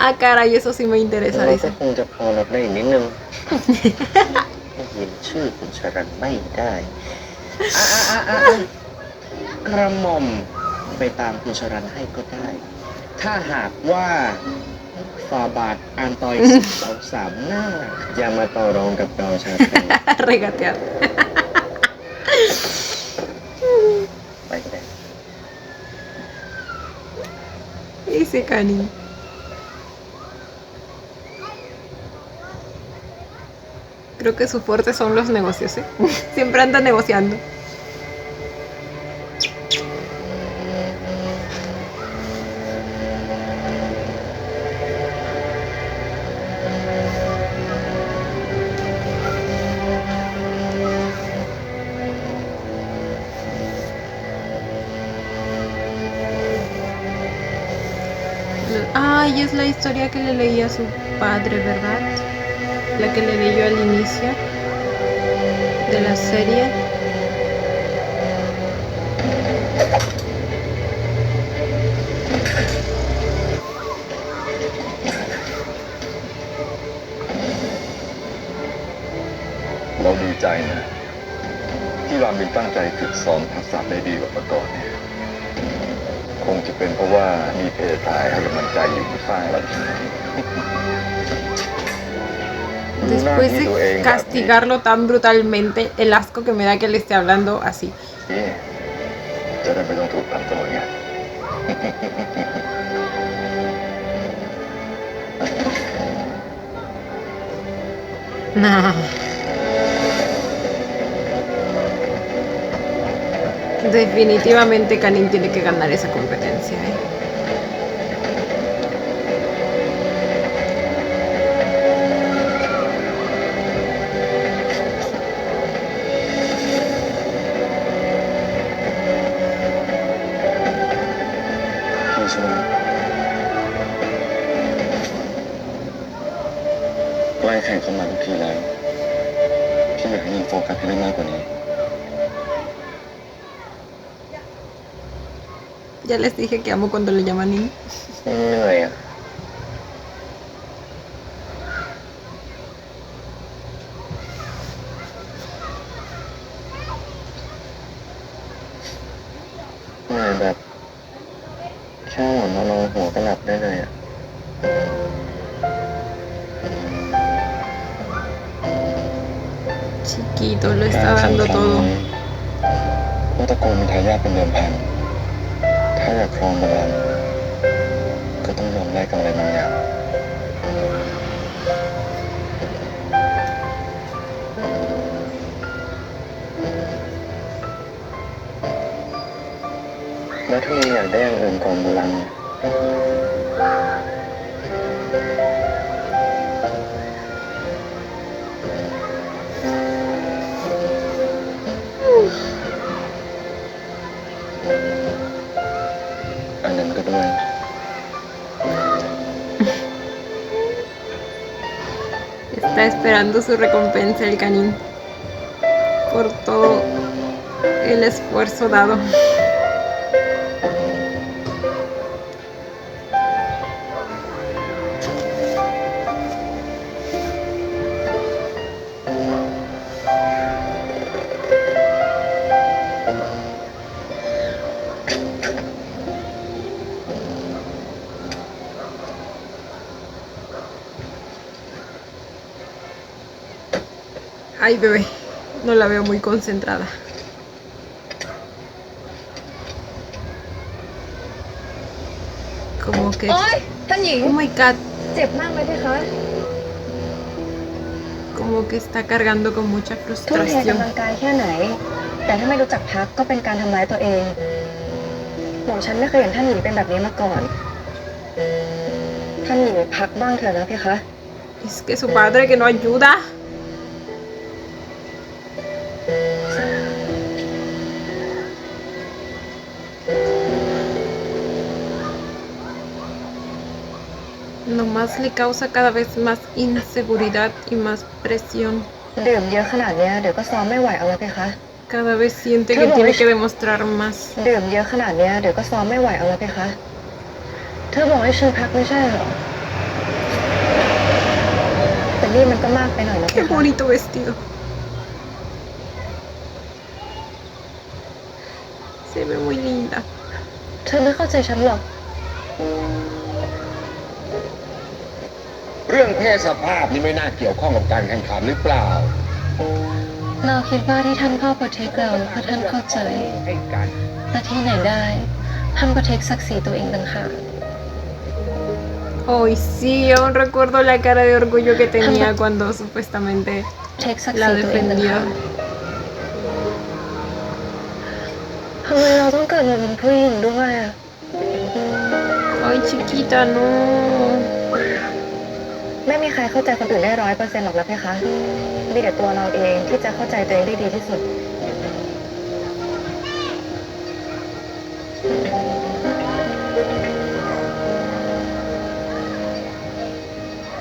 Ah, caray, eso sí me interesa, เราก็ dice. คงจะพอรับได้อีกนิดนึง ได้ยินชื่อคุณชรันไม่ได้กระหม่อมไปตามคุณชรันให้ก็ได้ ถ้าหากว่าฟาบาทอันตอย13 หน้า อย่ามาต่อรองกับเราชาติ Regatear. ไปก็ได้ Ese Canin. Creo que su fuerte son los negocios, Siempre anda negociando. Ay, es la historia que le leía a su padre, ¿verdad? La que le leyó al inicio de la serie. เราดีใจนะ ที่รามินตั้งใจฝึกซ้อมทักษะได้ดีกว่าเมื่อก่อนเนี่ย คงจะเป็นเพราะว่ามีเพทายให้กำลังใจอยู่ข้างเรา Después de castigarlo tan brutalmente, el asco que me da que le esté hablando así. จะได้ไม่ต้องถูกตัดต่อไง Nah. Definitivamente Canin tiene que ganar esa competencia,ใกล้แข่งเข้ามาทุกทีแล้วพี่อยากให้ยิงโฟกัสให้ได้มากกว่านี้ Ya les dije que amo cuando le llaman Nin. เหนื่อยอ่ะ เหนื่อยแบบแค่หมอนมานอนหัวก็หลับได้เลยอ่ะ Chiquito, lo está dando todo. ผู้ตระกูลมีทายาทเป็นเดิมพัน ถ้าอยากครองบัลลังก์ก็ต้องยอมแลกกับอะไรบางอย่าง แล้วถ้ามีอยากได้อย่างอื่นก่อนบัลลังก์เนี่ยอันนั้นก็ด้วย Está esperando su recompensa el Canin por todo el esfuerzo dado. Ay, bebé, no la veo muy concentrada. Como que... โอ๊ยท่านหญิง Oh my god, เจ็บมากไหมเพคะ como que está cargando con mucha ทุ่มเท frustración. กำลังกายแค่ไหน แต่ถ้าไม่รู้จักพักก็เป็นการทำร้ายตัวเองหม่อมฉันไม่เคยเห็นท่านหญิงเป็นแบบนี้มาก่อน ท่านหญิงพักบ้างเถอะนะพี่คะ Es que su padre que no ayuda. Nomás le causa cada vez más inseguridad y más presión. ดื่มเยอะขนาดเนี้ยเดี๋ยวก็ซ้อมไม่ไหวเอาแล้วพี่คะ Cada vez siente que tiene que demostrar más. ดื่มเยอะขนาดเนี้ยเดี๋ยวก็ซ้อมไม่ไหวเอาแล้วพี่คะเธอบอกให้ฉันพักไม่ใช่เหรอแต่นี่มันก็มากไปหน่อยนะ Qué พี่คะ bonito vestido. Se ve muy linda. เธอไม่เข้าใจฉันหรอก เรื่องเพศสภาพนี่ไม่น่าเกี่ยวข้องกับการแข่งขันหรือเปล่า เราคิดว่าที่ท่านพ่อโปรเทคเราเพราะท่านเข้าใจ ให้การ แต่ที่ไหนได้ท่านโปรเทคศักดิ์ศรีตัวเองต่างหาก Hoy sí, aún recuerdo la cara de orgullo que tenía cuando supuestamente เทคศักดิ์ศ la รีตัวเองต่างหาก defendió. ทำไมเราต้องเกิดมาเป็นผู้หญิงด้วยอ่ะ Ay, chiquita, no. ไม่มีใครเข้าใจคนอื่นได้100%หรอกนะเพคะมีแต่ตัวเราเองที่จะเข้าใจตัวเองได้ดีที่สุด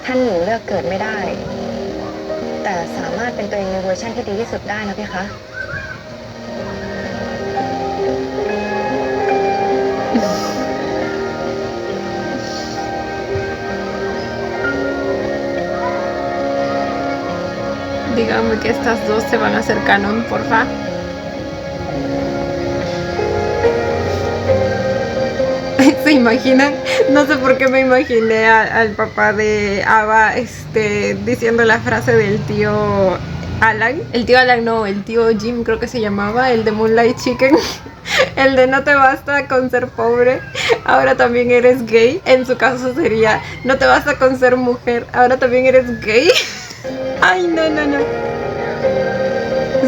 ท่านหญิงเลือกเกิดไม่ได้ แต่สามารถเป็นตัวเองในเวอร์ชันที่ดีที่สุดได้นะเพคะ Díganme que estas dos se van a hacer canon, porfa. ¿Se imaginan? No sé por qué me imaginé al papá de Ava diciendo la frase del tío Alan. El tío Alan no, el tío Jim creo que se llamaba, el de Moonlight Chicken. El de no te basta con ser pobre, ahora también eres gay. En su caso sería, no te basta con ser mujer, ahora también eres gay. Ay, no, no, no.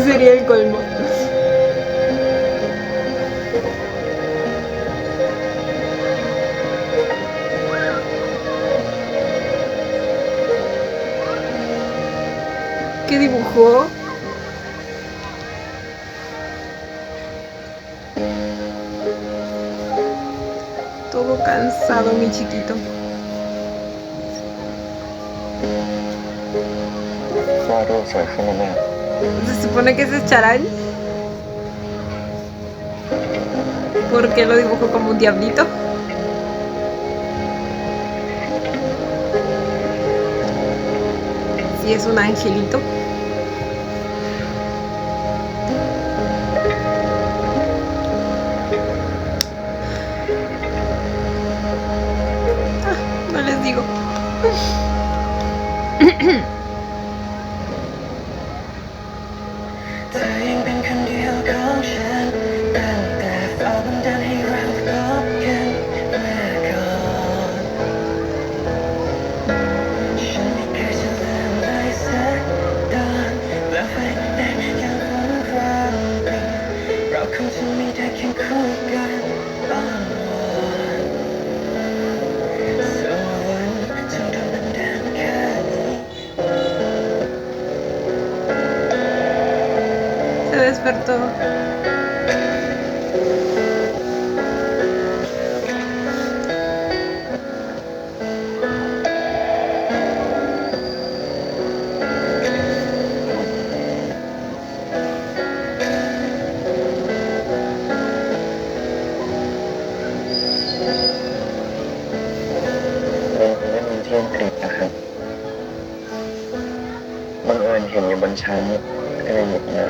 Sería el colmo. ¿Qué dibujó? Todo cansado, mi chiquito. ว่ารูปสวยขึ้นแน่ Se supone que es Charal. ¿Por qué lo dibujó como un diablito? Si es un angelito. Ah, no les digo. Se despertó.เป็นคนเล่นที่อังกฤษนะครับบังเอิญเห็นอยู่บนชั้นก็เลยหยิบมา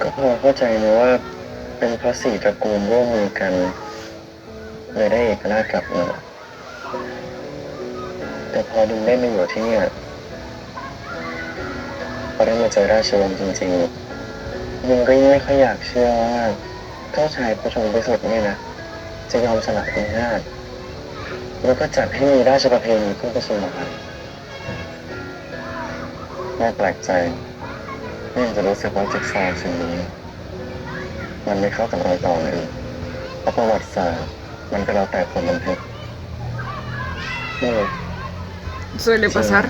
ก็พอเข้าใจนะว่าเป็นเพราะสี่ตระกูลร่วมมือกันเลยได้เอกราชกลับมาแต่ แต่พอดึงได้มาอยู่ที่เนี่ยพอได้มาเจอราชวงศ์จริงๆดึงก็ยิ่งไม่ค่อยอยากเชื่อว่าเจ้าชายประชงพิสุทธิ์เนี่ยนะจะยอมสละอำนาจแล้วก็จัดให้มีราชประเพณีขึ้นประชุมมหาแม่แปลกใจที่ยังจะรู้สึกว่าจิ๊กซอว์ชิ้นนี้มันไม่เข้ากับรอยต่ออื่นเพราะประวัติศาสตร์มันก็แล้วแต่คนบันทึกนี่เลย Suele pasar.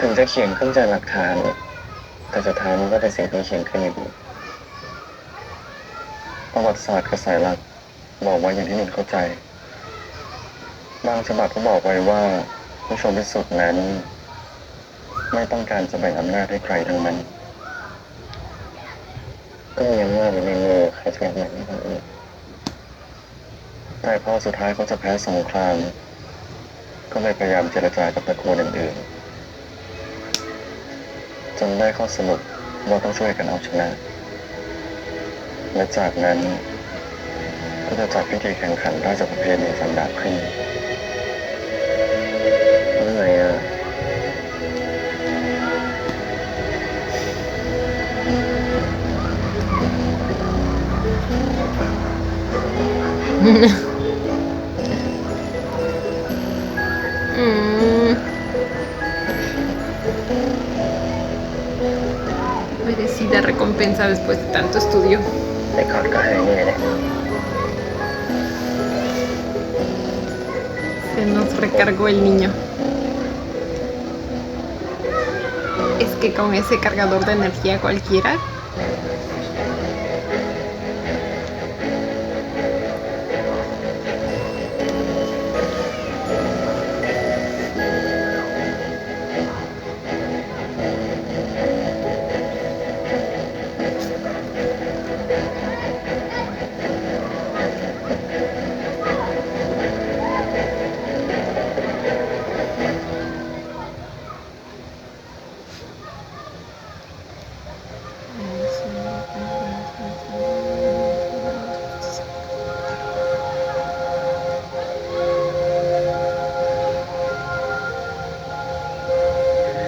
ถึงจะเขียนขึ้นจากหลักฐานแต่สุดท้ายมันก็เป็นสิ่งที่เขียนขึ้นอยู่ดีประวัติศาสตร์กระแสหลักบอกว่าอย่างที่หนึ่งเข้าใจบางฉบับก็บอกไว้ว่าผู้ชมพิสุทธิ์นั้นไม่ต้องการจะแบ่งอำนาจให้ใครทั้งนั้นก็มีอำนาจอยู่ในมือใครจะแบ่งให้คนอื่นแต่พอสุดท้ายเขาจะแพ้สงครามก็เลยพยายามเจรจากับตระกูลอื่นๆจนได้ข้อสรุปว่าต้องช่วยกันเอาชนะและจากนั้นก็จะจัดพิธีแข่งขันราชประเพณีฟันดาบขึ้นเหนื่อยอ่ะ Merecida recompensa después de tanto estudio. ไอ้คอร์ดก็หายเหนื่อยแหละ Se nos recargó el niño. Es que con ese cargador de energía cualquiera.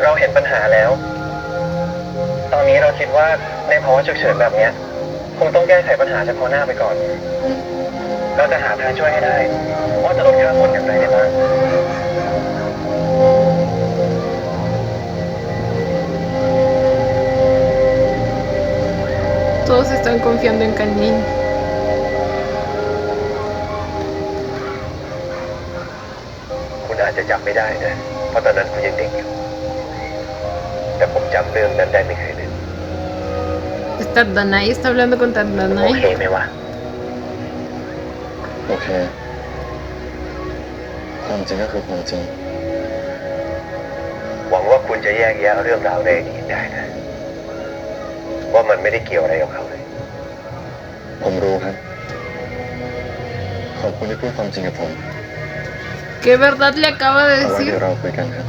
เราเห็นปัญหาแล้ว ตอนนี้เราคิดว่าในภาวะฉุกเฉินแบบนี้คงต้องแก้ไขปัญหาเฉพาะหน้าไปก่อน เราจะหาทางช่วยให้ได้ว่าจะลดค่าฝุ่นอย่างไรได้บ้าง Todos están confiando en Canin. คุณอาจจะจำไม่ได้นะเพราะตอนนั้นคุณยังเด็กอยู่แต่ผมจำเรื่องนั้นได้ไม่เคยลืม Está Danai, está hablando con โอ Danai. เคไหมวะโอเคความจริงก็คือความจริงหวังว่าคุณจะแยกแยะเรื่องราวในอดีตได้นะว่ามันไม่ได้เกี่ยวอะไรกับเขาเลยผมรู้ครับขอบคุณที่พูดความจริงกับผม ¿Qué verdad le acaba de เอาไว้ decir? เดี๋ยวเราคุยกันครับ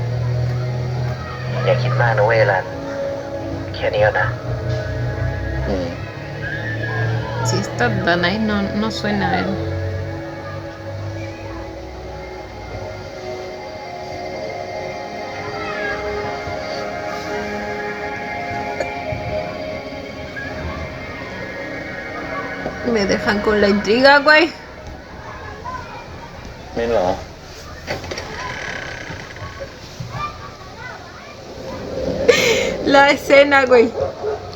อย่าคิดมากนะเวลันแค่นี้ก็นะSi está Danai, no suena a él. Me dejan con la intriga, güey. ไม่หรอ La escena, güey.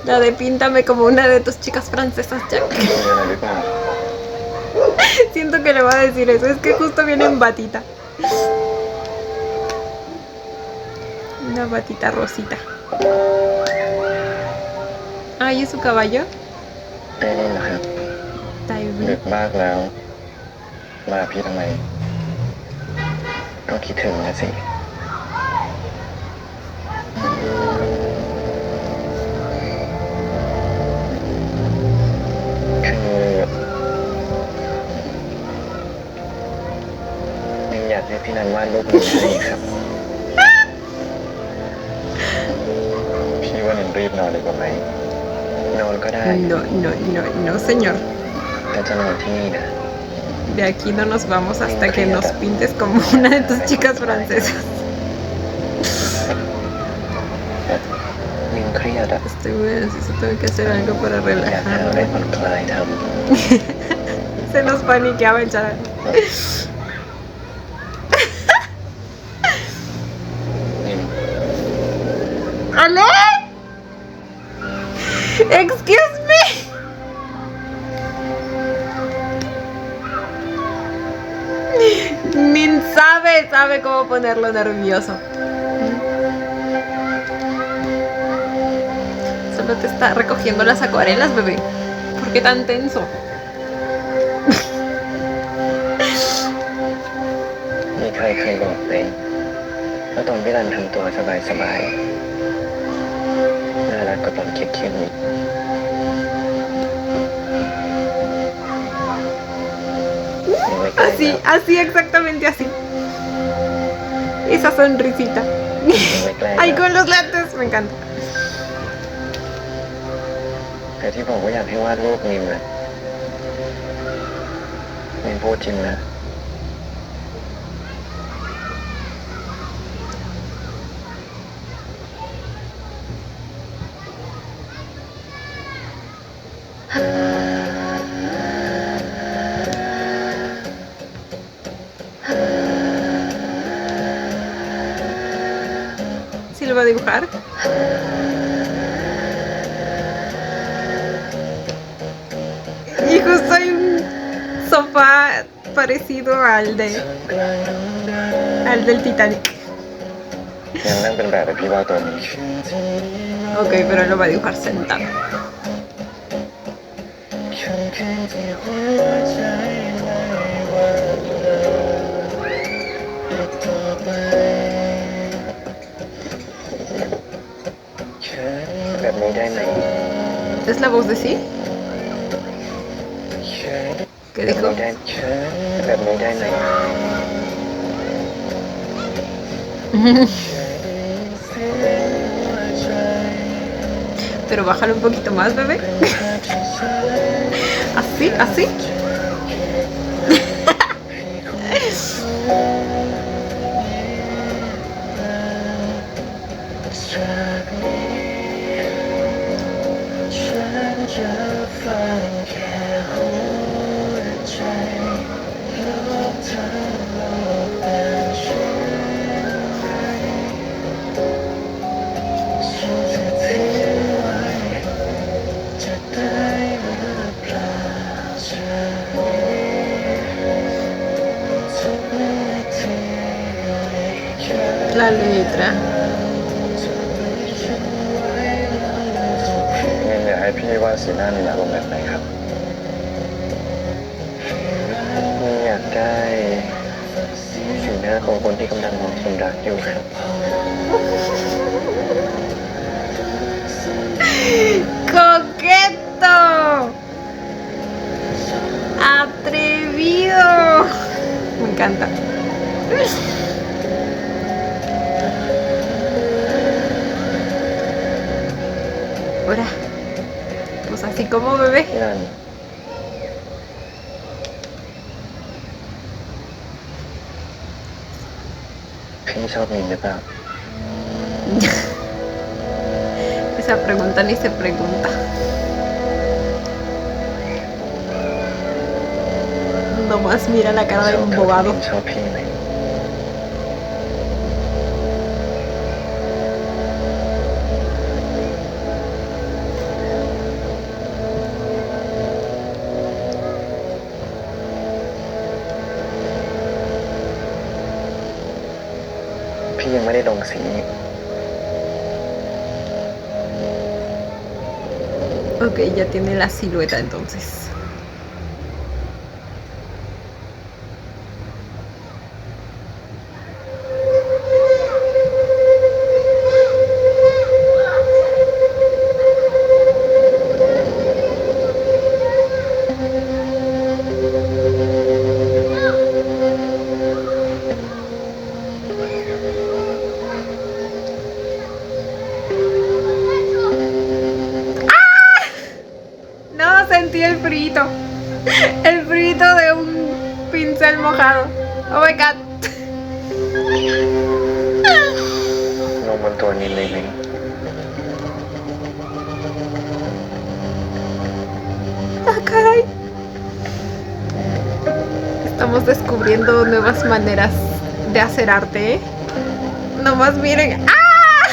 La de píntame como una de tus chicas francesas, Jack. มีอะไรหรือเปล่า Siento que le va a decir eso. Es que justo viene en batita. Una batita rosita. Ah, ¿y es su caballo? ไอ้นี่นะครับ Tywin. ดึกมากแล้วมาพี่ทำไมก็คิดถึงนะสิคืออยากให้พี่นันวาดรูปนี้ให้ครับ พี่ว่านันรีบนอนดีกว่าไหมนอนก็ได้ No, señor. แต่จะนอนที่นี่นะ De aquí no nos vamos hasta que nos pintes como una de tus chicas francesas. นิ่งเครียดอะ Estoy muy ansiosa, tengo que hacer algo para อยากหาอะไร relajarme. ผ่อนคลายท Se nos paniqueaba el chaval. ำนิ่ง ¡Ale! Excuse me. Nin sabe cómo ponerlo nervioso. Solo te está recogiendo las acuarelas, bebé. ¿Por qué tan tenso? มีใครเคยบอกไหมว่าตอนพี่รันทำตัวสบายๆน่ารักกว่าตอนเครียดๆอีกยังไม่ใกล้ Así, así, exactamente así. Esa sonrisita. ยังไม่ใกล้ Ay, con los lentes, me encanta. แต่ที่บอกว่าอยากให้วาดรูปนิมนะนิมพูดจริงนะ ¿Sí lo va a dibujar? Y justo hay un sofá parecido al del Titanic. ยังนั่งเป็นแบบแต่พี่ว่าตัวนี้ Ok, pero lo va a dibujar sentado. แบบนี้ได้ไหม ¿Es la voz de sí? ¿Qué แบบ dijo? นี้ได้แบบนี้ได้ไหม Pero bájalo un poquito más, bebé. Así, así. La letra. นี่อยากให้พี่ว่าสีหน้ามีอารมณ์แบบไหนครับนี่อยากได้สีหน้าของคนที่กำลังมองคนรักอยู่ครับ ¡Coqueto! ¡Atrevido! Me encanta. Ahora, pues así como bebé. พี่รันพี่ชอบมินหรือเปล่า Esa pregunta ni se pregunta. Nomás mira la cara ช de อบ un เท่าที่ bobado. มินชอบพี่ไหม พี่ยังไม่ได้ลงสี Ok, ya tiene la silueta entonces. No, sentí el frito. papel mojado. Oh my god. นมบนตัวนี้เลยไหม Ah, caray. Estamos descubriendo nuevas maneras de hacer arte, ¿eh? Nomás miren. ¡Ah!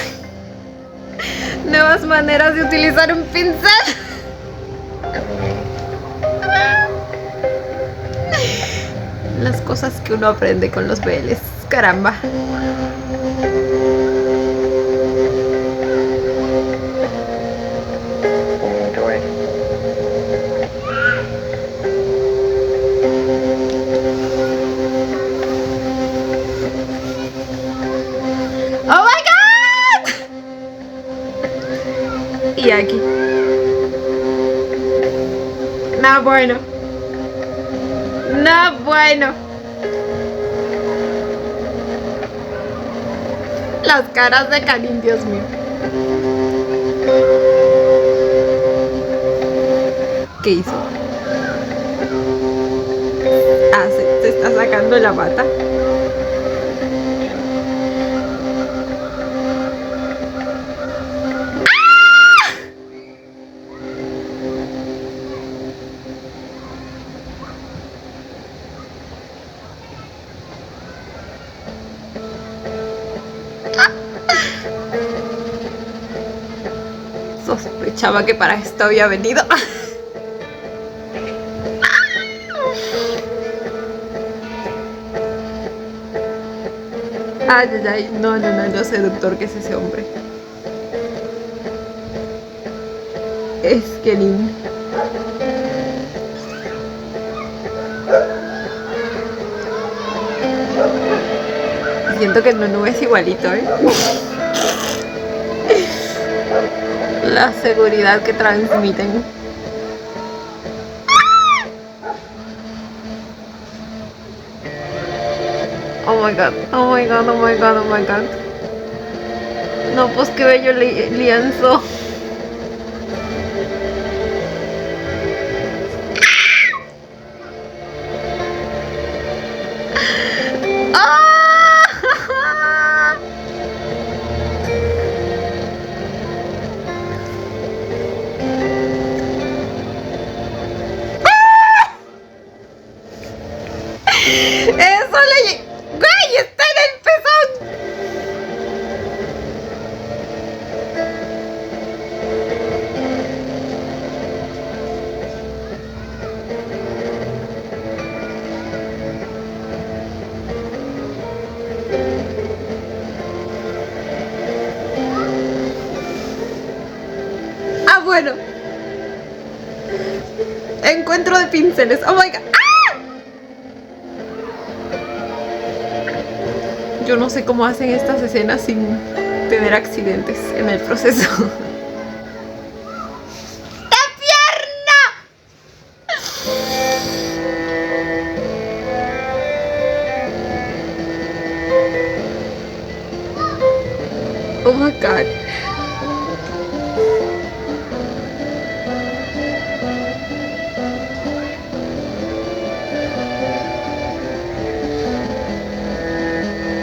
Nuevas maneras de utilizar un pincel. ทำยังไง Las cosas que uno aprende con los BLs. Caramba. ผมด้วย Oh my god. Y aquí. No bueno. No bueno. Las caras de Karin, Dios mío. ¿Qué hizo? Ah, se está sacando la pata. Sospechaba que para esto había venido. Ay, ay, ay. No, no, no, lo seductor que es ese hombre. Es que lindo. Siento que no es igualito, ¿eh? La seguridad que transmiten. Oh my god, oh my god, oh my god, oh my god. No, pues qué bello lienzo. ¡Ah! Eso le... ¡Güey! ¡Está en el pezón! Ah, bueno. Encuentro de pinceles. Oh my god. ¡Ah! Yo no sé cómo hacen estas escenas sin tener accidentes en el proceso. ¡La pierna! Oh my god.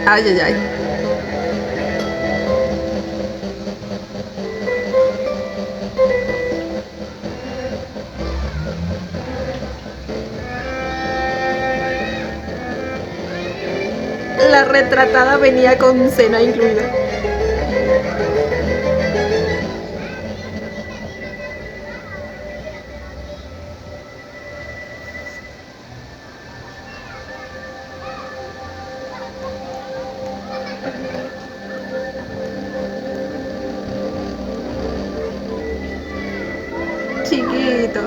Ay, ay, ay. La retratada venía con cena incluida. Chiquito.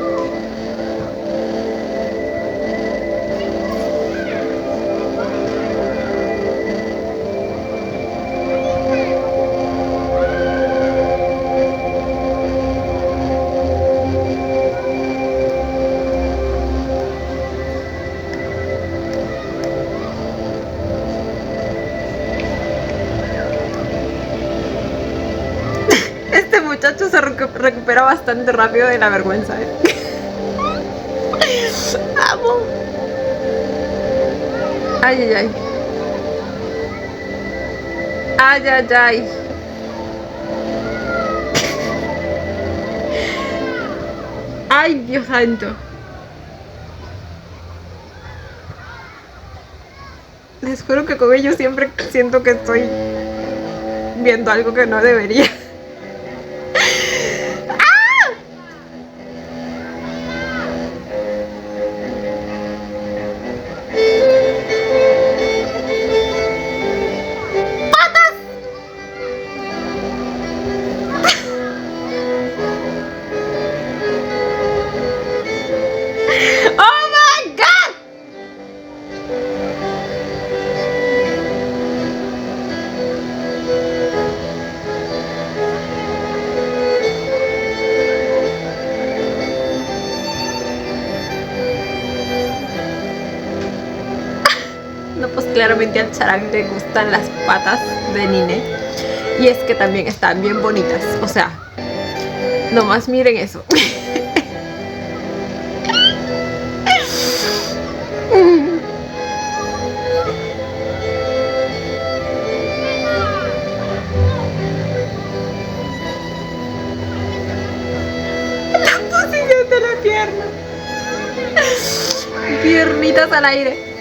Este muchacho se recupera bastante rápido de la vergüenza, ¿eh? Amo. Ay, ay, ay. Ay, ay, ay. Ay, Dios santo. Les juro que con ellos siempre siento que estoy viendo algo que no debería. No, pues claramente al Charang le gustan las patas de Nine. Y es que también están bien bonitas. O sea, nomás miren eso. La posición de la pierna. Piernitas al aire.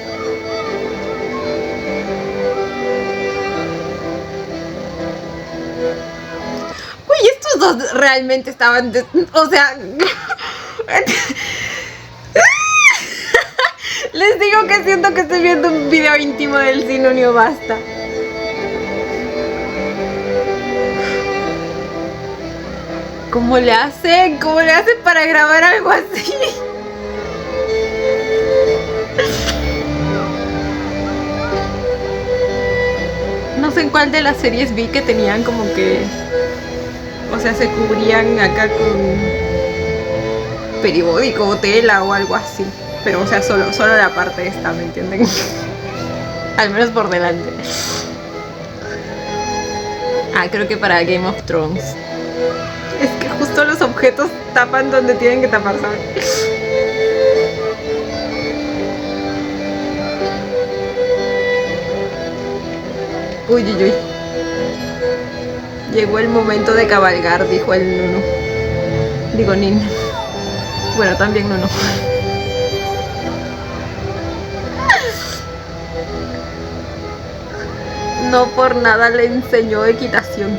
Uy, estos dos realmente estaban... o sea... Les digo que siento que estoy viendo un video íntimo del Sinunio Basta. ¿Cómo le hacen? ¿Cómo le hacen para grabar algo así? No sé en cuál de las series vi que tenían como que... o sea, se cubrían acá con periódico o tela o algo así. Pero, o sea, solo la parte esta, ¿me entienden? Al menos por delante. Ah, creo que para Game of Thrones. Es que justo los objetos tapan donde tienen que tapar, ¿sabes? Uy, uy, uy. Llegó el momento de cabalgar, dijo el Nunu. Digo, Nin. Bueno, también Nunu. No por nada le enseñó equitación.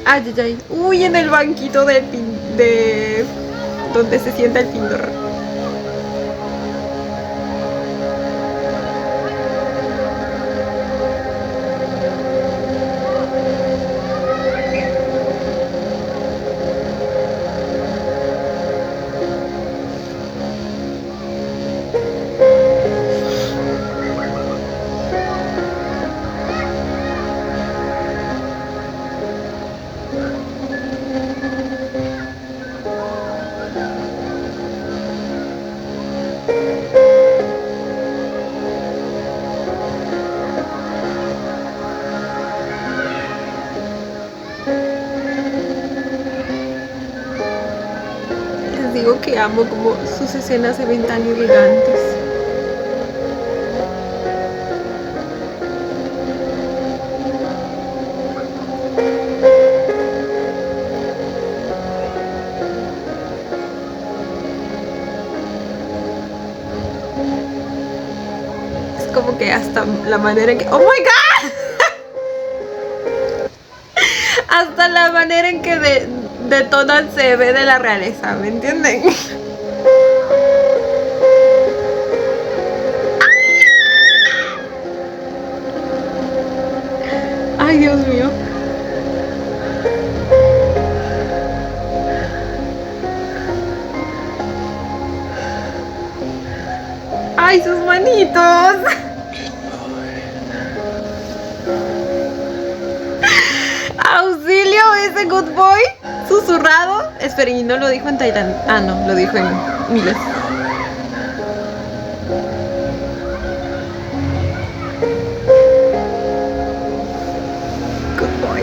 Ay, ay, ay. Uy, en el banquito de donde se sienta el Pindor. Digo que amo como sus escenas se ven tan elegantes. Es como que hasta la manera en que... ¡Oh my God! Hasta la manera en que detonan se ve de la realeza, ¿me entienden? Ay, Dios mío. Ay, sus manitos. Auxilio, ese good boy susurrado. Esperen, ¿y no lo dijo en tailandés? Ah, no, lo dijo en inglés. Good boy.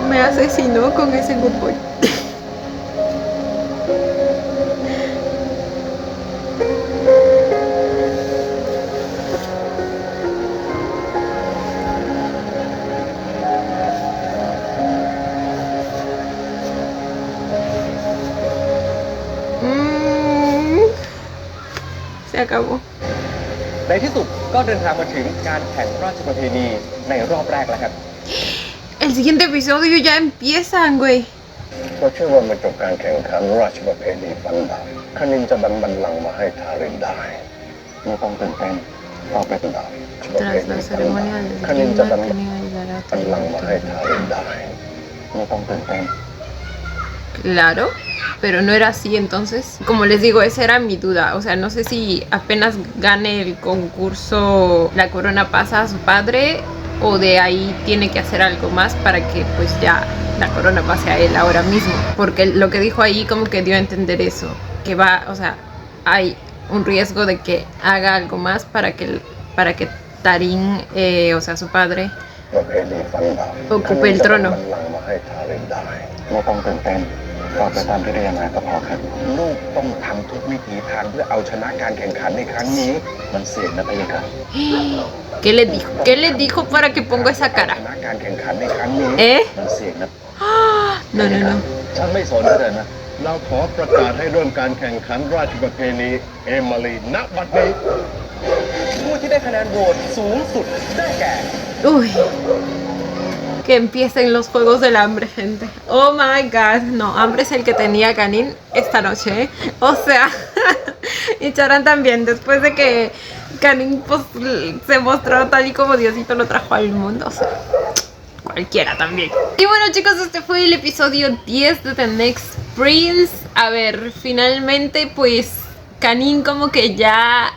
Me asesinó con ese good boy. Se acabó. ในที่สุดก็เดินทางมาถึงการแข่งราชประเพณีในรอบแรกแล้วครับ El siguiente episodio ya empiezan, güey. เราเชื่อว่ามาจบการแข่งขันราชประเพณีฟันดาบคณินจะดันบัลลังก์มาให้ทารินได้ไม่ต้องตื่นเต้นรอบแรกเป็นดาบ Tras la ceremonia del คณินจะดัน Yuma, Kanin ayudará a บัลลังก์มาให้ Tarin. ทารินได้ไม่ต้องตื่นเต้น Claro, pero no era así entonces. Como les digo, esa era mi duda. O sea, no sé si apenas gane el concurso, la corona pasa a su padre o de ahí tiene que hacer algo más para que pues ya la corona pase a él ahora mismo. Porque lo que dijo ahí como que dio a entender eso. Que va, o sea, hay un riesgo de que haga algo más para que Tarin, o sea, su padre, ประเพณีฟันดาบ ocupe el trono. บัลลังก์มาให้ทารินได้ไม่ต้องตื่นเต้นตอบไปตามที่ได้ยังไงก็พอครับลูกต้องทำทุกวิถีทางเพื่อเอาชนะการแข่งขันในครั้งนี้มันเสี่ยงนะพี่ครับ ¿Qué le dijo? ¿Qué le dijo para que ponga esa ช cara? นะการแข่งขันในครั้งนี้ ¿Eh? มันเสี่ยงนะ No, no, no. ฉันไม่สนก็ได้นะเราขอประกาศให้เริ่มการแข่งขันราชประเพณีเอมารีณบัดนี้ ผู้ที่ได้คะแนนโหวตสูงสุดได้แก่ Uy. Que empiecen los juegos del hambre, gente. Oh my god. No, hambre es el que tenía Kanin esta noche, ¿eh? O sea, y Charan también, después de que Kanin pues, se mostró tal y como Diosito lo trajo al mundo. O sea, cualquiera también. Y bueno, chicos, este fue el episodio 10 de The Next Prince. A ver, finalmente pues Kanin como que ya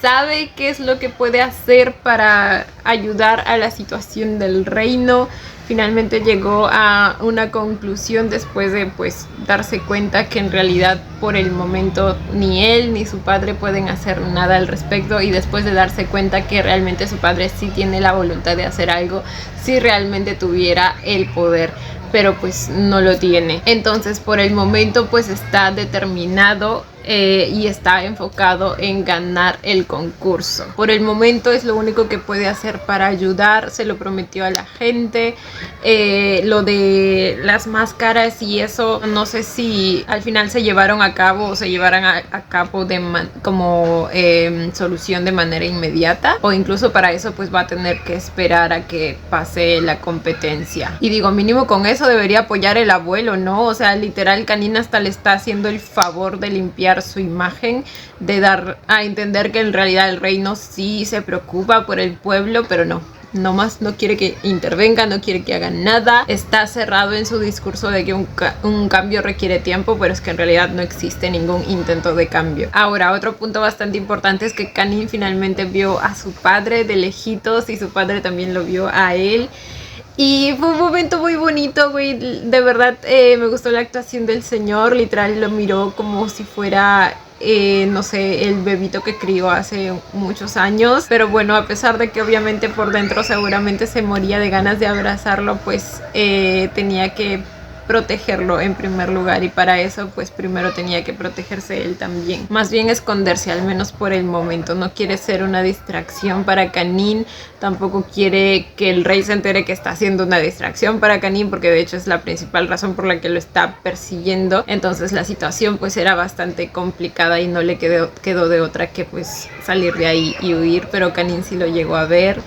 sabe qué es lo que puede hacer para ayudar a la situación del reino. Finalmente llegó a una conclusión después de pues darse cuenta que en realidad por el momento ni él ni su padre pueden hacer nada al respecto, y después de darse cuenta que realmente su padre sí tiene la voluntad de hacer algo, si realmente tuviera el poder, pero pues no lo tiene. Entonces por el momento pues está determinado y está enfocado en ganar el concurso. Por el momento es lo único que puede hacer para ayudar. Se lo prometió a la gente. Lo de las máscaras y eso, no sé si al final se llevaron a cabo o se llevarán a cabo como solución de manera inmediata, o incluso para eso pues va a tener que esperar a que pase la competencia. Y digo, mínimo con eso debería apoyar el abuelo, ¿no? O sea, literal, Kanin hasta le está haciendo el favor de limpiar su imagen, de dar a entender que en realidad el reino sí se preocupa por el pueblo, pero no más no quiere que intervenga, no quiere que haga nada. Está cerrado en su discurso de que un cambio requiere tiempo, pero es que en realidad no existe ningún intento de cambio. Ahora, otro punto bastante importante es que Kanin finalmente vio a su padre de lejitos y su padre también lo vio a él. Y fue un momento muy bonito, güey. De verdad me gustó la actuación del señor. Literal lo miró como si fuera, no sé, el bebito que crió hace muchos años. Pero bueno, a pesar de que obviamente por dentro seguramente se moría de ganas de abrazarlo, pues tenía que protegerlo en primer lugar, y para eso pues primero tenía que protegerse él también, más bien esconderse, al menos por el momento. No quiere ser una distracción para Kanin, tampoco quiere que el rey se entere que está haciendo una distracción para Kanin, porque de hecho es la principal razón por la que lo está persiguiendo. Entonces la situación pues era bastante complicada y no le quedó de otra que pues salir de ahí y huir, pero Kanin sí lo llegó a ver.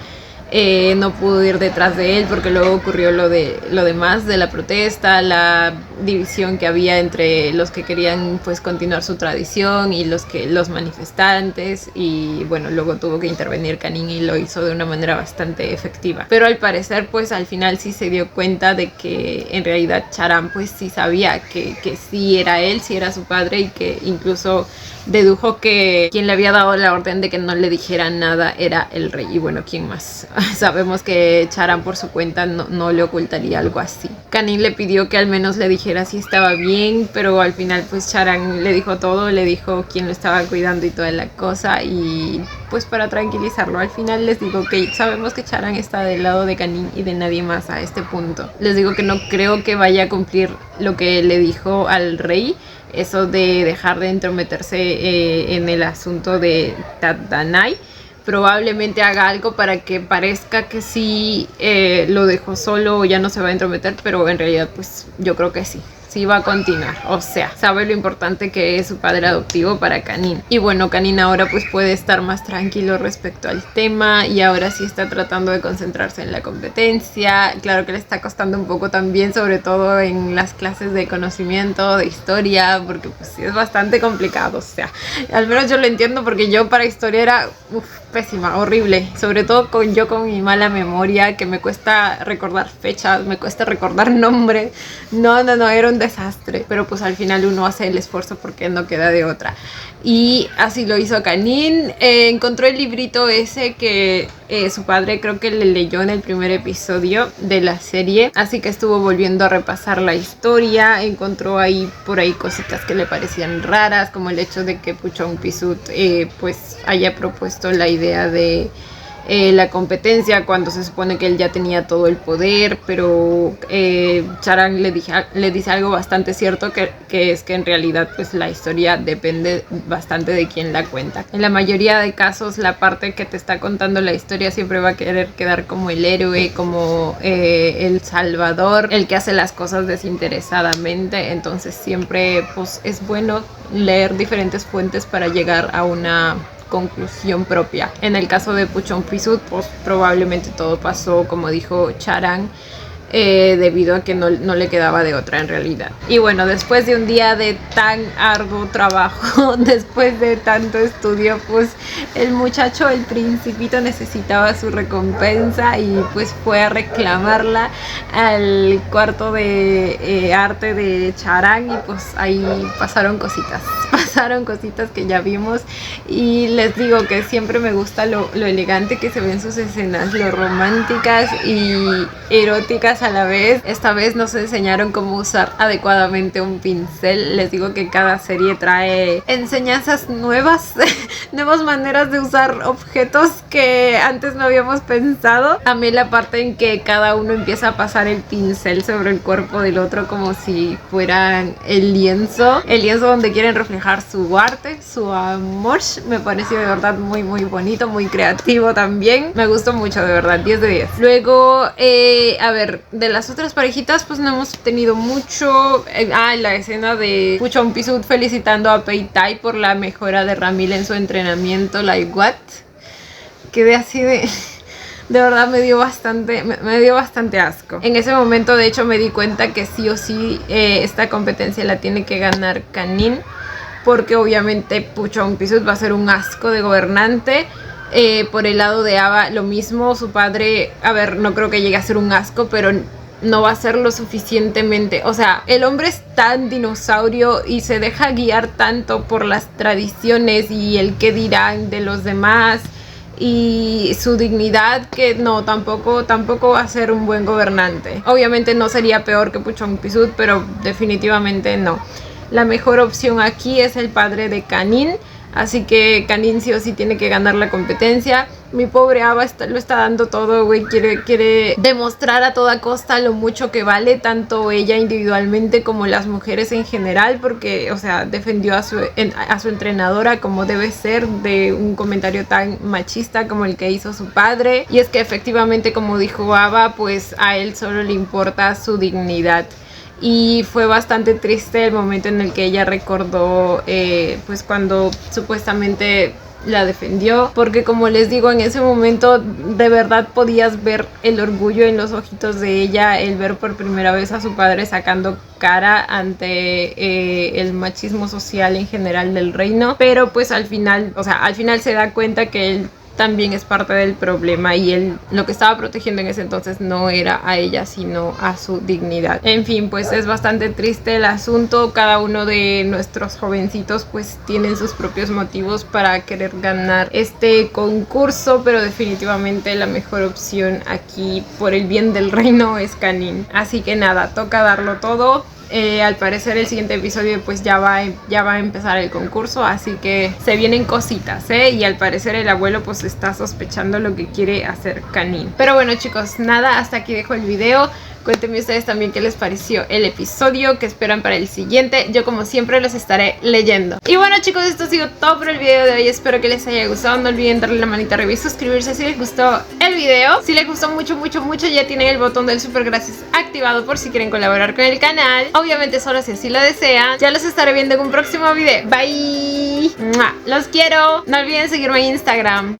No pudo ir detrás de él porque luego ocurrió lo demás de la protesta, la división que había entre los que querían pues continuar su tradición y los manifestantes, y bueno, luego tuvo que intervenir Kanin y lo hizo de una manera bastante efectiva. Pero al parecer pues al final sí se dio cuenta de que en realidad Charan pues sí sabía que sí era él, sí era su padre, y que incluso dedujo que quien le había dado la orden de que no le dijera nada era el rey. Y bueno, ¿quién más? sabemos que Charan por su cuenta no le ocultaría algo así. Kanin le pidió que al menos le dijera si estaba bien, pero al final pues Charan le dijo todo, le dijo quién lo estaba cuidando y toda la cosa, y pues para tranquilizarlo al final les digo que sabemos que Charan está del lado de Kanin y de nadie más a este punto. Les digo que no creo que vaya a cumplir lo que le dijo al rey, eso de dejar de entrometerse en el asunto de Tat Danai. Probablemente haga algo para que parezca que sí lo dejó solo o ya no se va a entrometer, pero en realidad pues yo creo que sí va a continuar. O sea, sabe lo importante que es su padre adoptivo para Kanin. Y bueno, Kanin ahora pues puede estar más tranquilo respecto al tema y ahora sí está tratando de concentrarse en la competencia. Claro que le está costando un poco también, sobre todo en las clases de conocimiento, de historia, porque pues sí es bastante complicado. O sea, al menos yo lo entiendo porque yo para historia era pésima, horrible. Sobre todo con mi mala memoria, que me cuesta recordar fechas, me cuesta recordar nombres. No, era un desastre, pero pues al final uno hace el esfuerzo porque no queda de otra. Y así lo hizo Kanin. Encontró el librito ese que su padre creo que le leyó en el primer episodio de la serie, así que estuvo volviendo a repasar la historia. Encontró por ahí cositas que le parecían raras, como el hecho de que Puchonpisut pues haya propuesto la idea de la competencia cuando se supone que él ya tenía todo el poder, pero Charan le dice algo bastante cierto, que es que en realidad pues la historia depende bastante de quién la cuenta. En la mayoría de casos la parte que te está contando la historia siempre va a querer quedar como el héroe, como el salvador, el que hace las cosas desinteresadamente. Entonces siempre pues es bueno leer diferentes fuentes para llegar a una conclusión propia. En el caso de Puchonpisut, pues probablemente todo pasó como dijo Charan, debido a que no le quedaba de otra en realidad. Y bueno, después de un día de tan arduo trabajo, después de tanto estudio, pues el muchacho, el principito, necesitaba su recompensa y pues fue a reclamarla al cuarto de arte de Charan, y pues ahí pasaron cositas que ya vimos, y les digo que siempre me gusta lo elegante que se ven sus escenas, lo románticas y eróticas a la vez. Esta vez nos enseñaron cómo usar adecuadamente un pincel. Les digo que cada serie trae enseñanzas nuevas nuevas maneras de usar objetos que antes no habíamos pensado. Amé la parte en que cada uno empieza a pasar el pincel sobre el cuerpo del otro como si fueran el lienzo donde quieren reflejar su arte, su amor. Me pareció de verdad muy muy bonito, muy creativo también. Me gustó mucho, de verdad, 10 de 10. Luego, a ver, de las otras parejitas pues no hemos tenido mucho. La escena de Puchonpisut felicitando a Peitai por la mejora de Ramil en su entrenamiento, like what? Quedé así de verdad me dio bastante asco. En ese momento de hecho me di cuenta que sí o sí esta competencia la tiene que ganar Kanin, porque obviamente Puchonpisut va a ser un asco de gobernante. Por el lado de Ava lo mismo, su padre, a ver, no creo que llegue a ser un asco, pero no va a ser lo suficientemente. O sea, el hombre es tan dinosaurio y se deja guiar tanto por las tradiciones y el qué dirán de los demás y su dignidad, que no, tampoco va a ser un buen gobernante. Obviamente no sería peor que Puchonpisut, pero definitivamente no. La mejor opción aquí es el padre de Kanin, así que Kanin sí o sí tiene que ganar la competencia. Mi pobre Ava lo está dando todo, güey. Quiere demostrar a toda costa lo mucho que vale, tanto ella individualmente como las mujeres en general, porque, o sea, defendió a su entrenadora como debe ser, de un comentario tan machista como el que hizo su padre. Y es que efectivamente, como dijo Ava, pues a él solo le importa su dignidad. Y fue bastante triste el momento en el que ella recordó pues cuando supuestamente la defendió, porque como les digo, en ese momento de verdad podías ver el orgullo en los ojitos de ella, el ver por primera vez a su padre sacando cara ante el machismo social en general del reino. Pero pues al final se da cuenta que él también es parte del problema y él lo que estaba protegiendo en ese entonces no era a ella sino a su dignidad. En fin, pues es bastante triste el asunto. Cada uno de nuestros jovencitos pues tienen sus propios motivos para querer ganar este concurso, pero definitivamente la mejor opción aquí por el bien del reino es Kanin. Así que nada, toca darlo todo. Al parecer el siguiente episodio pues ya va a empezar el concurso, así que se vienen cositas, y al parecer el abuelo pues está sospechando lo que quiere hacer Kanin. Pero bueno chicos, nada, hasta aquí dejo el video. Cuéntenme ustedes también qué les pareció el episodio, qué esperan para el siguiente. Yo como siempre los estaré leyendo. Y bueno chicos, esto ha sido todo por el video de hoy. Espero que les haya gustado. No olviden darle la manita arriba y suscribirse si les gustó el video. Si les gustó mucho ya tienen el botón del super gracias activado por si quieren colaborar con el canal. Obviamente solo si así lo desean. Ya los estaré viendo en un próximo video. Bye. Los quiero. No olviden seguirme en Instagram.